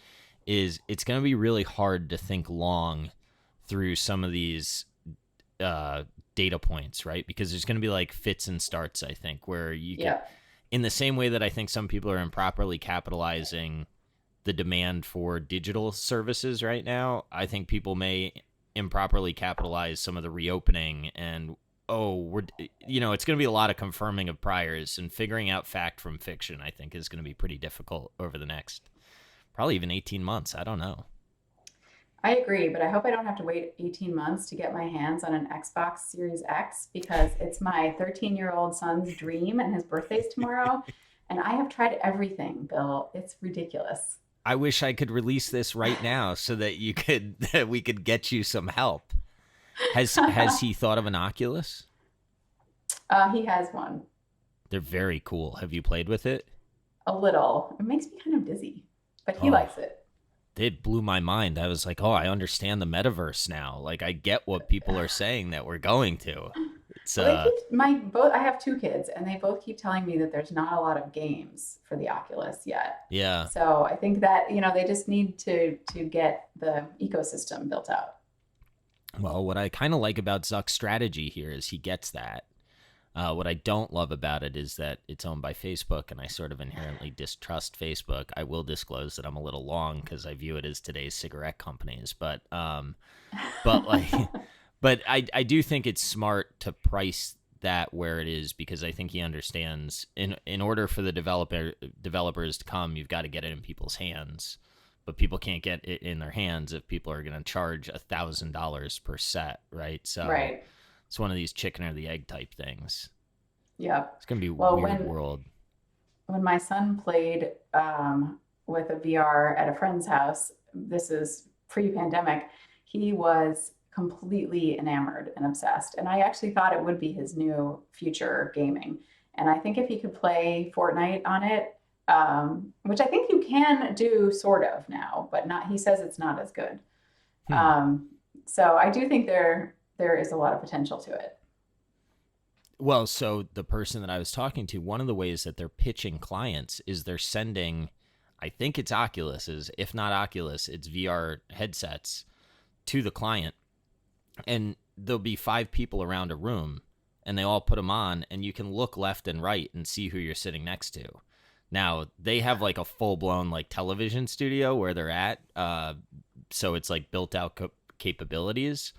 Speaker 1: is it's going to be really hard to think long through some of these data points, right? Because there's going to be like fits and starts, I think, where you get,
Speaker 2: Yeah.
Speaker 1: in the same way that I think some people are improperly capitalizing the demand for digital services right now, I think people may improperly capitalize some of the reopening and, it's going to be a lot of confirming of priors and figuring out fact from fiction, I think, is going to be pretty difficult over the next probably even 18 months. I don't know.
Speaker 2: I agree, but I hope I don't have to wait 18 months to get my hands on an Xbox Series X because it's my 13-year-old son's dream and his birthday's tomorrow. And I have tried everything, Bill. It's ridiculous.
Speaker 1: I wish I could release this right now so that that we could get you some help. Has he thought of an Oculus?
Speaker 2: He has one.
Speaker 1: They're very cool. Have you played with it?
Speaker 2: A little. It makes me kind of dizzy, but he
Speaker 1: Oh,
Speaker 2: likes it.
Speaker 1: it blew my mind. I was like, oh, I understand the metaverse now. Like, I get what people are saying that we're going to. It's
Speaker 2: Well, they keep I have two kids, and they both keep telling me that there's not a lot of games for the Oculus yet.
Speaker 1: yeah.
Speaker 2: So I think that they just need to get the ecosystem built out.
Speaker 1: Well, what I kind of like about Zuck's strategy here is he gets that. What I don't love about it is that it's owned by Facebook, and I sort of inherently distrust Facebook. I will disclose that I'm a little long because I view it as today's cigarette companies, but like, but I do think it's smart to price that where it is because I think he understands in order for the developers to come, you've got to get it in people's hands, but people can't get it in their hands if people are going to charge $1,000 per set, right? So.
Speaker 2: Right.
Speaker 1: It's one of these chicken or the egg type things.
Speaker 2: Yep.
Speaker 1: It's gonna be a
Speaker 2: Well,
Speaker 1: weird world.
Speaker 2: when my son played with a VR at a friend's house, this is pre-pandemic, he was completely enamored and obsessed. And I actually thought it would be his new future gaming. And I think if he could play Fortnite on it, which I think you can do sort of now, but not, he says it's not as good.
Speaker 1: Hmm.
Speaker 2: Um, so I do think there is a lot of potential to it.
Speaker 1: Well, so the person that I was talking to, one of the ways that they're pitching clients is they're sending, I think it's Oculus's, if not Oculus, it's VR headsets to the client. And there'll be 5 people around a room and they all put them on and you can look left and right and see who you're sitting next to. Now, they have like a full-blown like television studio where they're at. So it's like built out capabilities,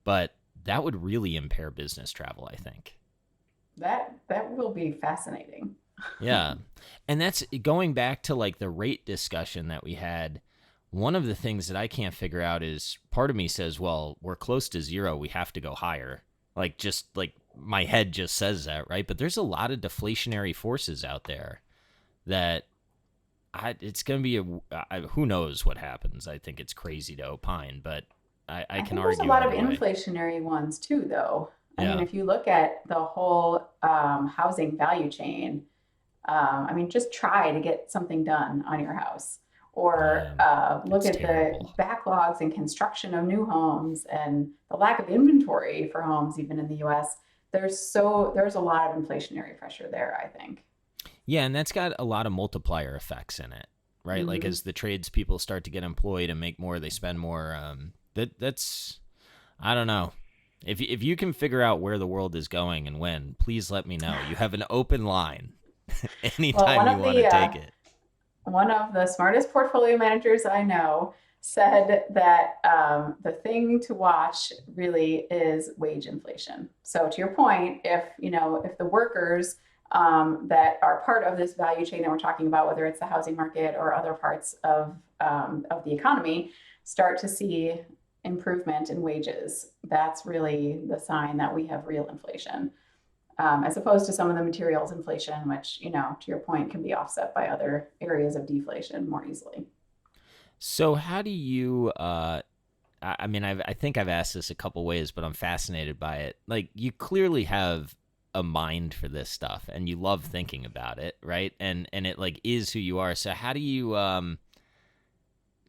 Speaker 1: but that would really impair business travel, I think.
Speaker 2: That will be fascinating.
Speaker 1: Yeah. And that's going back to like the rate discussion that we had. one of the things that I can't figure out is part of me says, well, we're close to zero. We have to go higher. Like, just like my head just says that, right? But there's a lot of deflationary forces out there that it's going to be who knows what happens. I think it's crazy to opine, but I
Speaker 2: I
Speaker 1: can
Speaker 2: think there's a
Speaker 1: argue
Speaker 2: lot of
Speaker 1: either way.
Speaker 2: inflationary ones too, though. I mean,
Speaker 1: Yeah.
Speaker 2: if you look at the whole housing value chain, I mean, just try to get something done on your house, or
Speaker 1: Yeah.
Speaker 2: look
Speaker 1: It's
Speaker 2: at the
Speaker 1: terrible.
Speaker 2: backlogs in construction of new homes and the lack of inventory for homes, even in the U.S. There's a lot of inflationary pressure there, I think.
Speaker 1: Yeah, and that's got a lot of multiplier effects in it, right? Like
Speaker 2: Hmm.
Speaker 1: as the tradespeople start to get employed and make more, they spend more. That's I don't know. If you can figure out where the world is going and when, please let me know. You have an open line
Speaker 2: Well,
Speaker 1: anytime you want to take it.
Speaker 2: one of the smartest portfolio managers I know said that the thing to watch really is wage inflation. So to your point, if the workers that are part of this value chain that we're talking about, whether it's the housing market or other parts of the economy, start to see improvement in wages, that's really the sign that we have real inflation, as opposed to some of the materials inflation, which, to your point, can be offset by other areas of deflation more easily.
Speaker 1: So how do you? I mean, I think I've asked this a couple ways, but I'm fascinated by it. Like, you clearly have a mind for this stuff, and you love thinking about it, right? And it like is who you are. So how do you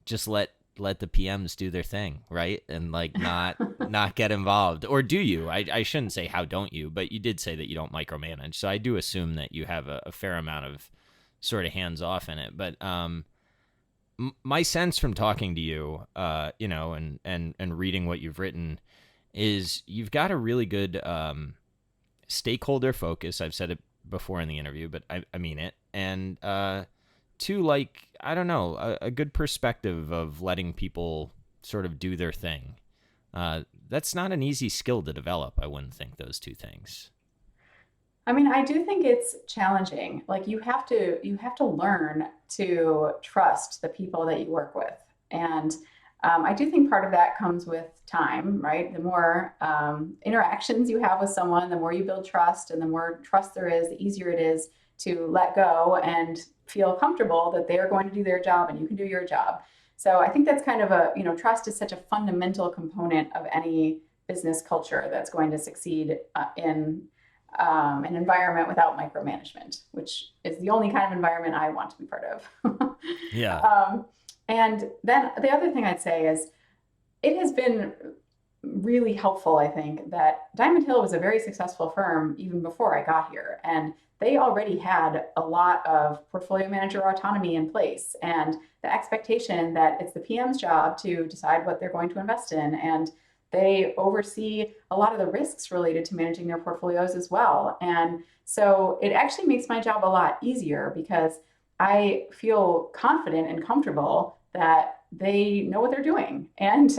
Speaker 1: just let the PMs do their thing, right? And like not get involved, or do you? I shouldn't say how don't you, but you did say that you don't micromanage, so I do assume that you have a fair amount of sort of hands off in it. But my sense from talking to you, and reading what you've written is you've got a really good stakeholder focus. I've said it before in the interview, but I mean it. And two, like, I don't know, a good perspective of letting people sort of do their thing. That's not an easy skill to develop. I wouldn't think those two things.
Speaker 2: I mean, I do think it's challenging. Like, you have to learn to trust the people that you work with, and I do think part of that comes with time, right? The more interactions you have with someone, the more you build trust, and the more trust there is, the easier it is to let go and feel comfortable that they are going to do their job and you can do your job. So I think that's kind of trust is such a fundamental component of any business culture that's going to succeed in an environment without micromanagement, which is the only kind of environment I want to be part of.
Speaker 1: Yeah.
Speaker 2: um, and then the other thing I'd say is it has been really helpful, I think, that Diamond Hill was a very successful firm even before I got here. And they already had a lot of portfolio manager autonomy in place, and the expectation that it's the PM's job to decide what they're going to invest in. And they oversee a lot of the risks related to managing their portfolios as well. And so it actually makes my job a lot easier because I feel confident and comfortable that they know what they're doing. And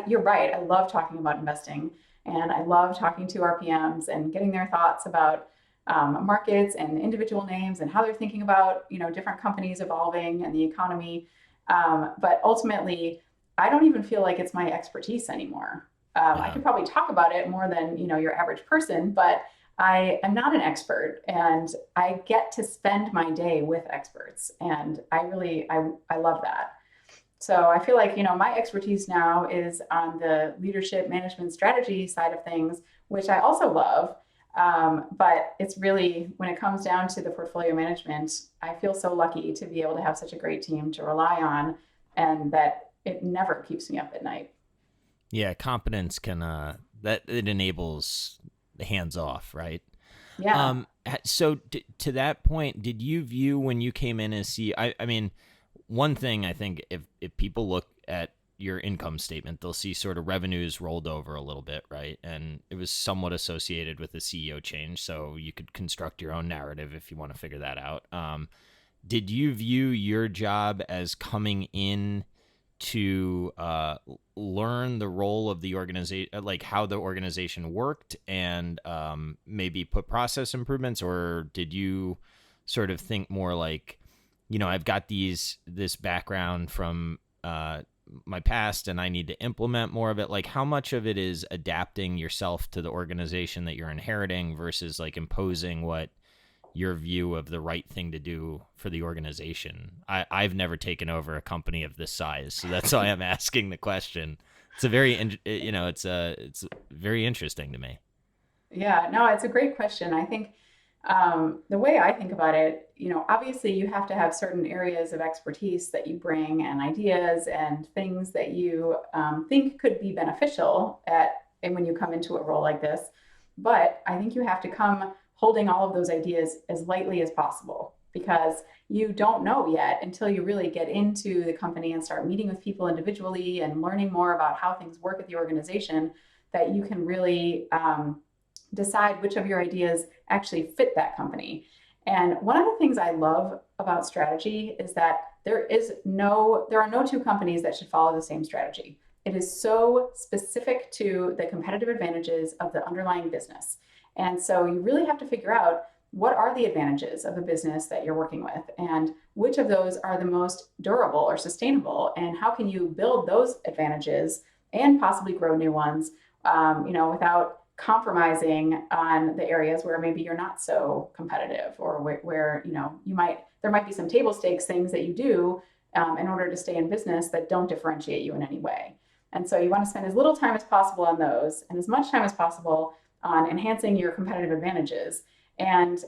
Speaker 2: you're right. I love talking about investing, and I love talking to our PMs and getting their thoughts about markets and individual names and how they're thinking about different companies evolving and the economy. But ultimately, I don't even feel like it's my expertise anymore. I
Speaker 1: Yeah.
Speaker 2: could probably talk about it more than your average person, but I am not an expert, and I get to spend my day with experts, and I love that. So I feel like, my expertise now is on the leadership management strategy side of things, which I also love. But it's really, when it comes down to the portfolio management, I feel so lucky to be able to have such a great team to rely on, and that it never keeps me up at night.
Speaker 1: Yeah. Competence can, that it enables the hands off, right?
Speaker 2: Yeah.
Speaker 1: So to that point, did you view when you came in as I mean, one thing I think if people look at your income statement, they'll see sort of revenues rolled over a little bit, right? And it was somewhat associated with the CEO change, so you could construct your own narrative if you want to figure that out. Did you view your job as coming in to learn the role of the organization, like how the organization worked, and maybe put process improvements, or did you sort of think more like I've got this background from my past and I need to implement more of it. Like, how much of it is adapting yourself to the organization that you're inheriting versus like imposing what your view of the right thing to do for the organization? I've never taken over a company of this size, so that's why I'm asking the question. It's a very, it's very interesting to me.
Speaker 2: Yeah, no, it's a great question. I think the way I think about it, obviously you have to have certain areas of expertise that you bring and ideas and things that you think could be beneficial and when you come into a role like this. But I think you have to come holding all of those ideas as lightly as possible because you don't know yet until you really get into the company and start meeting with people individually and learning more about how things work at the organization that you can really decide which of your ideas actually fit that company. And one of the things I love about strategy is that there are no two companies that should follow the same strategy. It is so specific to the competitive advantages of the underlying business. And so you really have to figure out what are the advantages of the business that you're working with and which of those are the most durable or sustainable and how can you build those advantages and possibly grow new ones, without compromising on the areas where maybe you're not so competitive or where there might be some table stakes things that you do in order to stay in business that don't differentiate you in any way. And so you want to spend as little time as possible on those and as much time as possible on enhancing your competitive advantages. And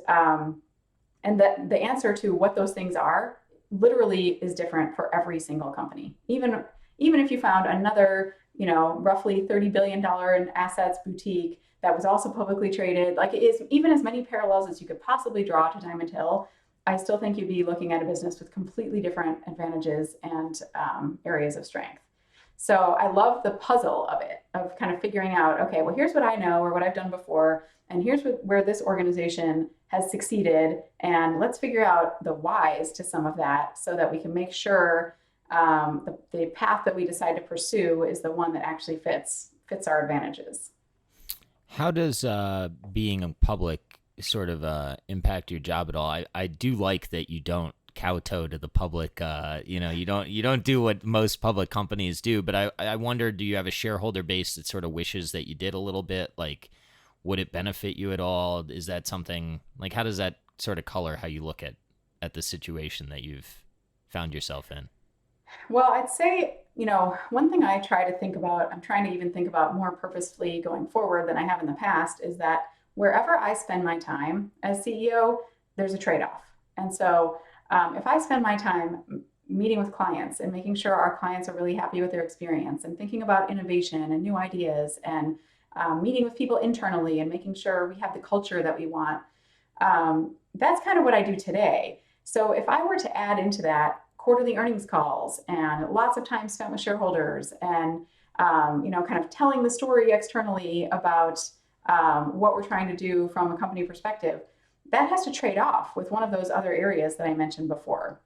Speaker 2: the answer to what those things are literally is different for every single company. Even if you found another, roughly $30 billion in assets boutique that was also publicly traded, like it is even as many parallels as you could possibly draw to Diamond Hill, I still think you'd be looking at a business with completely different advantages and areas of strength. So I love the puzzle of it, of kind of figuring out, okay, well, here's what I know or what I've done before, and here's where this organization has succeeded, and let's figure out the whys to some of that so that we can make sure the path that we decide to pursue is the one that actually fits our advantages.
Speaker 1: How does being a public sort of impact your job at all? I do like that you don't kowtow to the public. You don't do what most public companies do. But I wonder, do you have a shareholder base that sort of wishes that you did a little bit? Like, would it benefit you at all? Is that something like, how does that sort of color how you look at the situation that you've found yourself in?
Speaker 2: Well, I'd say, one thing I try to think about, I'm trying to even think about more purposefully going forward than I have in the past, is that wherever I spend my time as CEO, there's a trade-off. And so if I spend my time meeting with clients and making sure our clients are really happy with their experience and thinking about innovation and new ideas and meeting with people internally and making sure we have the culture that we want, that's kind of what I do today. So if I were to add into that quarterly earnings calls and lots of time spent with shareholders and kind of telling the story externally about what we're trying to do from a company perspective, that has to trade off with one of those other areas that I mentioned before.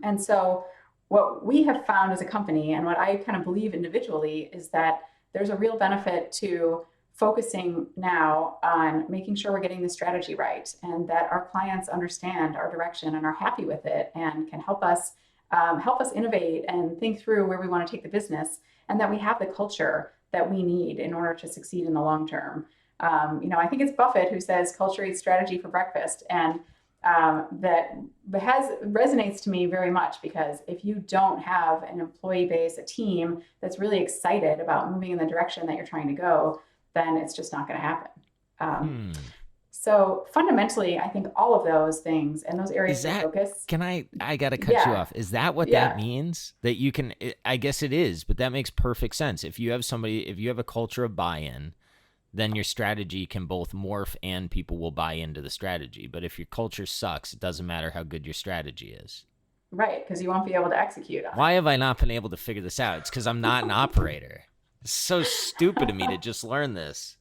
Speaker 2: And so what we have found as a company and what I kind of believe individually is that there's a real benefit to focusing now on making sure we're getting the strategy right and that our clients understand our direction and are happy with it and can help us innovate and think through where we want to take the business and that we have the culture that we need in order to succeed in the long term. I think it's Buffett who says culture eats strategy for breakfast. And that resonates to me very much because if you don't have an employee base, a team that's really excited about moving in the direction that you're trying to go, then it's just not going to happen. So fundamentally, I think all of those things and those areas of focus.
Speaker 1: I got to cut you off. Is that what that means? That you can, I guess it is, but that makes perfect sense. If you have a culture of buy-in, then your strategy can both morph and people will buy into the strategy. But if your culture sucks, it doesn't matter how good your strategy is.
Speaker 2: Right, because you won't be able to execute on it.
Speaker 1: Why have I not been able to figure this out? It's because I'm not an operator. It's so stupid of me to just learn this.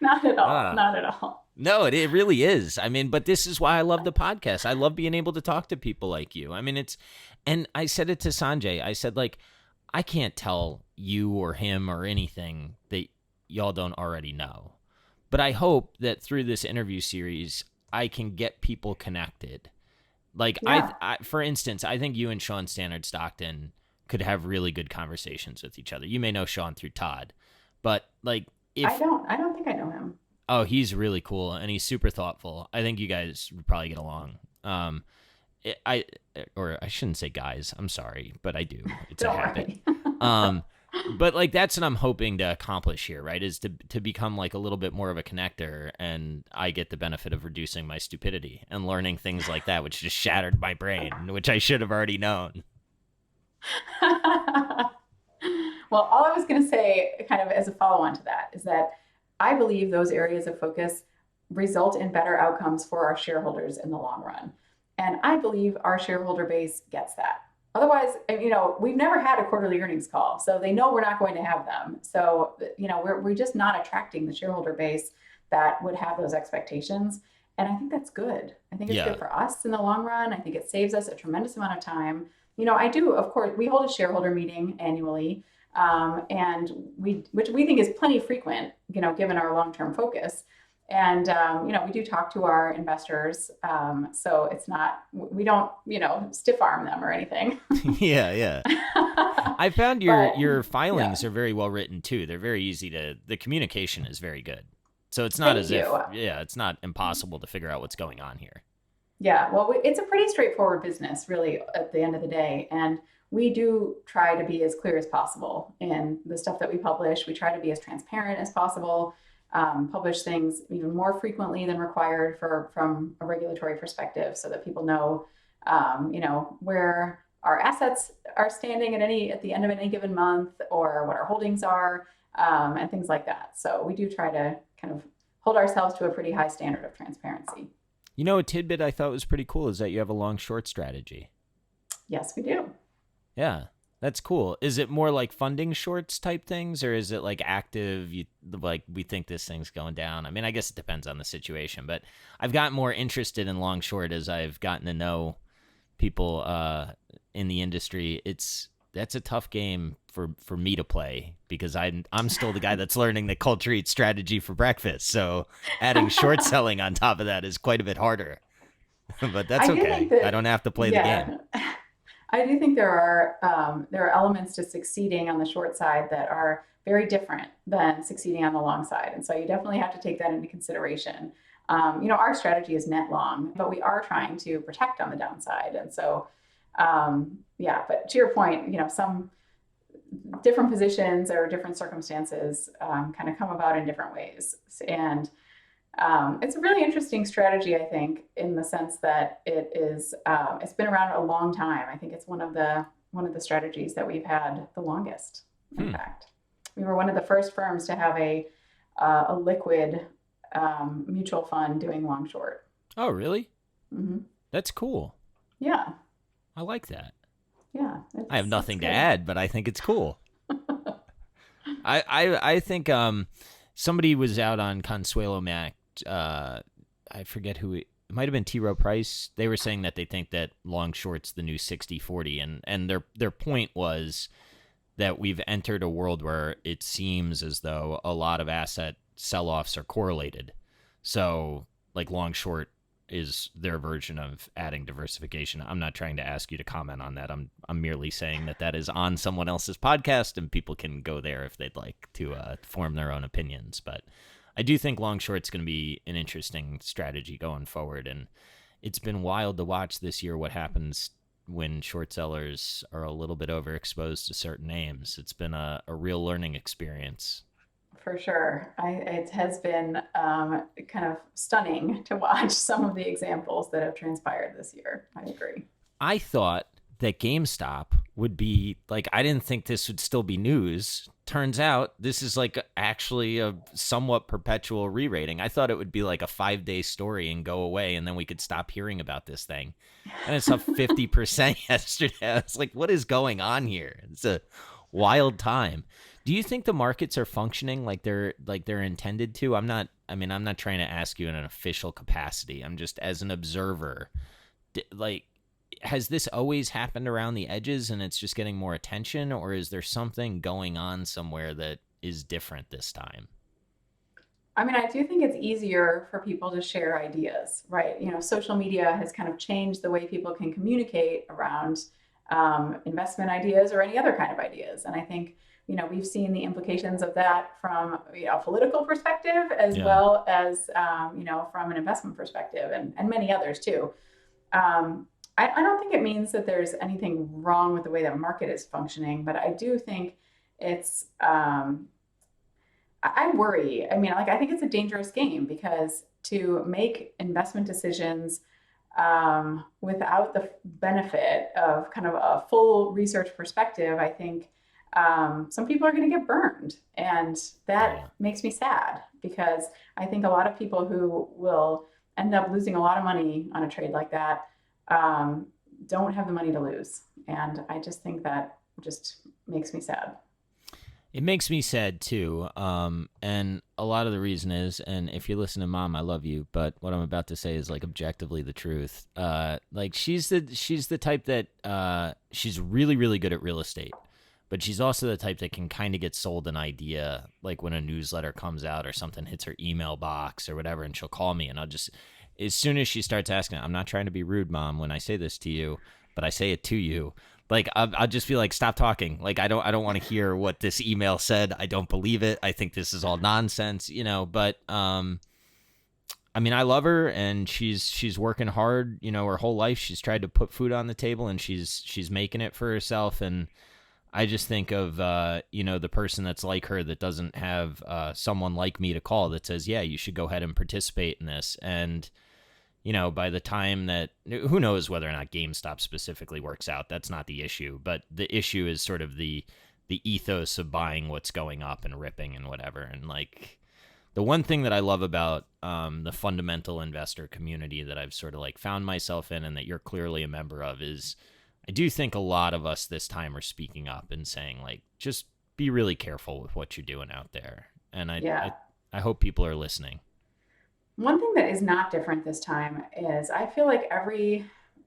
Speaker 2: Not at all. Not at all.
Speaker 1: No, it really is. I mean, but this is why I love the podcast. I love being able to talk to people like you. I mean, and I said it to Sanjay. I said, like, I can't tell you or him or anything that y'all don't already know. But I hope that through this interview series, I can get people connected Like
Speaker 2: Yeah,
Speaker 1: I for instance, I think you and Sean Stannard Stockton could have really good conversations with each other. You may know Sean through Todd, but like if
Speaker 2: I don't think I know him.
Speaker 1: oh, he's really cool and he's super thoughtful. I think you guys would probably get along. I or I shouldn't say guys. I'm sorry, but I do. It's a
Speaker 2: Don't
Speaker 1: habit.
Speaker 2: worry.
Speaker 1: Um, but like that's what I'm hoping to accomplish here, right? Is to become like a little bit more of a connector, and I get the benefit of reducing my stupidity and learning things like that, which just shattered my brain, which I should have already known.
Speaker 2: Well, all I was going to say, kind of as a follow on to that, is that I believe those areas of focus result in better outcomes for our shareholders in the long run. And I believe our shareholder base gets that. Otherwise, we've never had a quarterly earnings call, so they know we're not going to have them. So, we're just not attracting the shareholder base that would have those expectations. And I think that's good. I think it's
Speaker 1: Yeah.
Speaker 2: good for us in the long run. I think it saves us a tremendous amount of time. I do, of course, we hold a shareholder meeting annually, and which we think is plenty frequent, given our long-term focus. And, we do talk to our investors. So it's not, we don't, stiff arm them or anything.
Speaker 1: Yeah, yeah. I found
Speaker 2: But
Speaker 1: your
Speaker 2: yeah,
Speaker 1: filings are very well written too. They're very easy to the communication is very good. So it's not
Speaker 2: thank
Speaker 1: as if
Speaker 2: you.
Speaker 1: yeah, it's not impossible to figure out what's going on here.
Speaker 2: Yeah, well, it's a pretty straightforward business, really, at the end of the day. And we do try to be as clear as possible in the stuff that we publish. We try to be as transparent as possible, publish things even more frequently than required from a regulatory perspective, so that people know, where our assets are standing at the end of any given month, or what our holdings are, and things like that. So we do try to kind of hold ourselves to a pretty high standard of transparency.
Speaker 1: You know, a tidbit I thought was pretty cool is that you have a long short strategy.
Speaker 2: Yes, we do.
Speaker 1: Yeah, that's cool. Is it more like funding shorts type things, or is it like active? You like we think this thing's going down. I mean, I guess it depends on the situation, but I've gotten more interested in long short as I've gotten to know people in the industry. That's a tough game for me to play because I'm still the guy that's learning the culture eat strategy for breakfast. So adding short selling on top of that is quite a bit harder. But that's
Speaker 2: I do think
Speaker 1: okay. I
Speaker 2: that,
Speaker 1: don't have to play the game.
Speaker 2: yeah, I do think there are elements to succeeding on the short side that are very different than succeeding on the long side, and so you definitely have to take that into consideration. Our strategy is net long, but we are trying to protect on the downside, and so yeah. But to your point, some different positions or different circumstances kind of come about in different ways, and it's a really interesting strategy, I think, in the sense that it's been around a long time. I think it's one of the strategies that we've had the longest. In
Speaker 1: Hmm.
Speaker 2: fact, we were one of the first firms to have a liquid mutual fund doing long short.
Speaker 1: Oh, really?
Speaker 2: Hmm.
Speaker 1: That's cool.
Speaker 2: Yeah,
Speaker 1: I like that.
Speaker 2: yeah,
Speaker 1: I have
Speaker 2: it's
Speaker 1: nothing to
Speaker 2: good.
Speaker 1: add, but I think it's cool. I think somebody was out on Consuelo Mac. I forget who it might have been T. Rowe Price. They were saying that they think that long short's the new 60-40, and their point was that we've entered a world where it seems as though a lot of asset sell-offs are correlated. So like long short is their version of adding diversification. I'm not trying to ask you to comment on that. I'm merely saying that is on someone else's podcast and people can go there if they'd like to form their own opinions. But I do think long short's going to be an interesting strategy going forward, and it's been wild to watch this year what happens when short sellers are a little bit overexposed to certain names. It's been a real learning experience.
Speaker 2: For sure. It has been kind of stunning to watch some of the examples that have transpired this year. I agree.
Speaker 1: I thought that GameStop would be like, I didn't think this would still be news. Turns out this is like actually a somewhat perpetual re-rating. I thought it would be like a 5-day story and go away, and then we could stop hearing about this thing. And it's up 50% yesterday. I was like, what is going on here? It's a wild time. Do you think the markets are functioning like they're intended to? I'm not trying to ask you in an official capacity. I'm just as an observer. Like, has this always happened around the edges and it's just getting more attention, or is there something going on somewhere that is different this time?
Speaker 2: I mean, I do think it's easier for people to share ideas, right? Social media has kind of changed the way people can communicate around investment ideas or any other kind of ideas. And I think, we've seen the implications of that from a political perspective as
Speaker 1: Yeah.
Speaker 2: well as, from an investment perspective and many others too. I don't think it means that there's anything wrong with the way the market is functioning, but I do think it's, I worry. I mean, like, I think it's a dangerous game because to make investment decisions without the benefit of kind of a full research perspective, I think some people are going to get burned. And
Speaker 1: Yeah.
Speaker 2: that makes me sad because I think a lot of people who will end up losing a lot of money on a trade like that um, don't have the money to lose. And I just think that just makes me sad.
Speaker 1: It makes me sad too. And a lot of the reason is, and if you're listening, Mom, I love you, but what I'm about to say is like objectively the truth. Like she's the type that she's really, really good at real estate, but she's also the type that can kind of get sold an idea, like when a newsletter comes out or something hits her email box or whatever, and she'll call me, and I'll just, as soon as she starts asking, I'm not trying to be rude, Mom, when I say this to you, but I say it to you. Like I'll just be like, stop talking. Like I don't want to hear what this email said. I don't believe it. I think this is all nonsense, But I mean, I love her, and she's working hard. Her whole life she's tried to put food on the table, and she's making it for herself. And I just think of the person that's like her that doesn't have someone like me to call that says, yeah, you should go ahead and participate in this. And by the time that, who knows whether or not GameStop specifically works out. That's not the issue. But the issue is sort of the ethos of buying what's going up and ripping and whatever. And like the one thing that I love about the fundamental investor community that I've sort of like found myself in, and that you're clearly a member of, is I do think a lot of us this time are speaking up and saying, like, just be really careful with what you're doing out there. And
Speaker 2: Yeah.
Speaker 1: I hope people are listening.
Speaker 2: One thing that is not different this time is I feel like every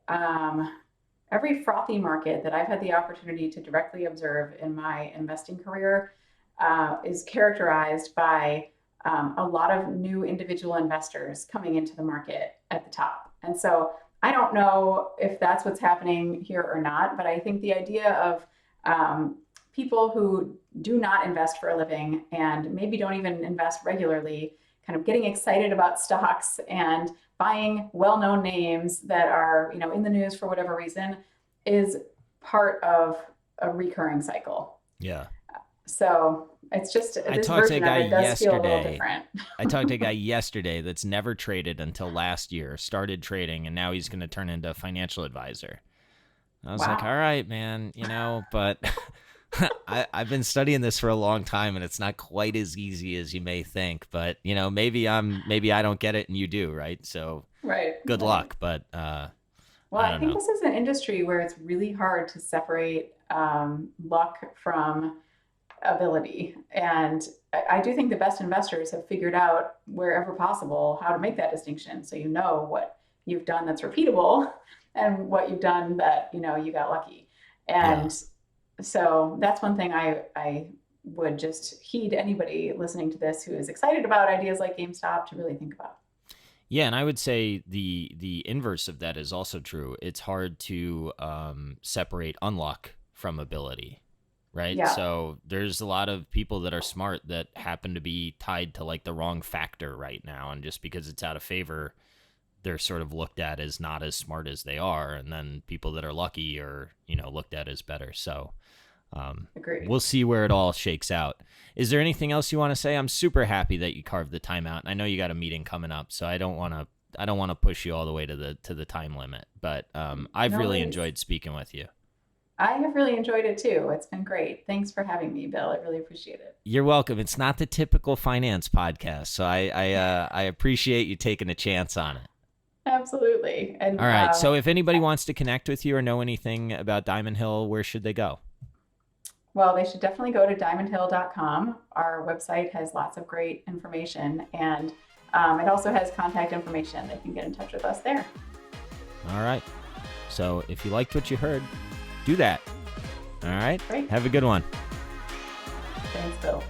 Speaker 2: frothy market that I've had the opportunity to directly observe in my investing career is characterized by a lot of new individual investors coming into the market at the top. And so I don't know if that's what's happening here or not, but I think the idea of people who do not invest for a living and maybe don't even invest regularly kind of getting excited about stocks and buying well-known names that are, in the news for whatever reason is part of a recurring cycle.
Speaker 1: Yeah.
Speaker 2: So it's just
Speaker 1: I
Speaker 2: this
Speaker 1: talked to a
Speaker 2: version of
Speaker 1: guy
Speaker 2: it does feel a little
Speaker 1: yesterday.
Speaker 2: different.
Speaker 1: I talked to a guy yesterday that's never traded until last year, started trading, and now he's going to turn into a financial advisor. I was like,
Speaker 2: Wow.
Speaker 1: all right, man, but I've been studying this for a long time, and it's not quite as easy as you may think. But maybe I don't get it and you do, right? So
Speaker 2: Right.
Speaker 1: good
Speaker 2: Right.
Speaker 1: luck. But
Speaker 2: Well,
Speaker 1: I
Speaker 2: I
Speaker 1: don't
Speaker 2: think
Speaker 1: know.
Speaker 2: this is an industry where it's really hard to separate luck from ability. And I do think the best investors have figured out wherever possible how to make that distinction. So you know what you've done that's repeatable and what you've done that, you got lucky.
Speaker 1: Yeah.
Speaker 2: And so that's one thing I would just heed anybody listening to this who is excited about ideas like GameStop to really think about.
Speaker 1: Yeah, and I would say the inverse of that is also true. It's hard to separate unluck from ability, right?
Speaker 2: Yeah.
Speaker 1: So there's a lot of people that are smart that happen to be tied to like the wrong factor right now, and just because it's out of favor, they're sort of looked at as not as smart as they are, and then people that are lucky are looked at as better. So
Speaker 2: Agreed.
Speaker 1: we'll see where it all shakes out. Is there anything else you want to say? I'm super happy that you carved the time out, and I know you got a meeting coming up, so I don't want to push you all the way to the time limit. But I've
Speaker 2: No
Speaker 1: really
Speaker 2: worries.
Speaker 1: enjoyed speaking with you.
Speaker 2: I have really enjoyed it too. It's been great. Thanks for having me, Bill. I really appreciate it.
Speaker 1: You're welcome. It's not the typical finance podcast, so I appreciate you taking a chance on it.
Speaker 2: Absolutely. And
Speaker 1: All right. So if anybody wants to connect with you or know anything about Diamond Hill, where should they go?
Speaker 2: well, they should definitely go to diamondhill.com. Our website has lots of great information, and it also has contact information. They can get in touch with us there.
Speaker 1: All right. So if you liked what you heard, do that. All right.
Speaker 2: Great.
Speaker 1: Have a good one.
Speaker 2: Thanks, Bill.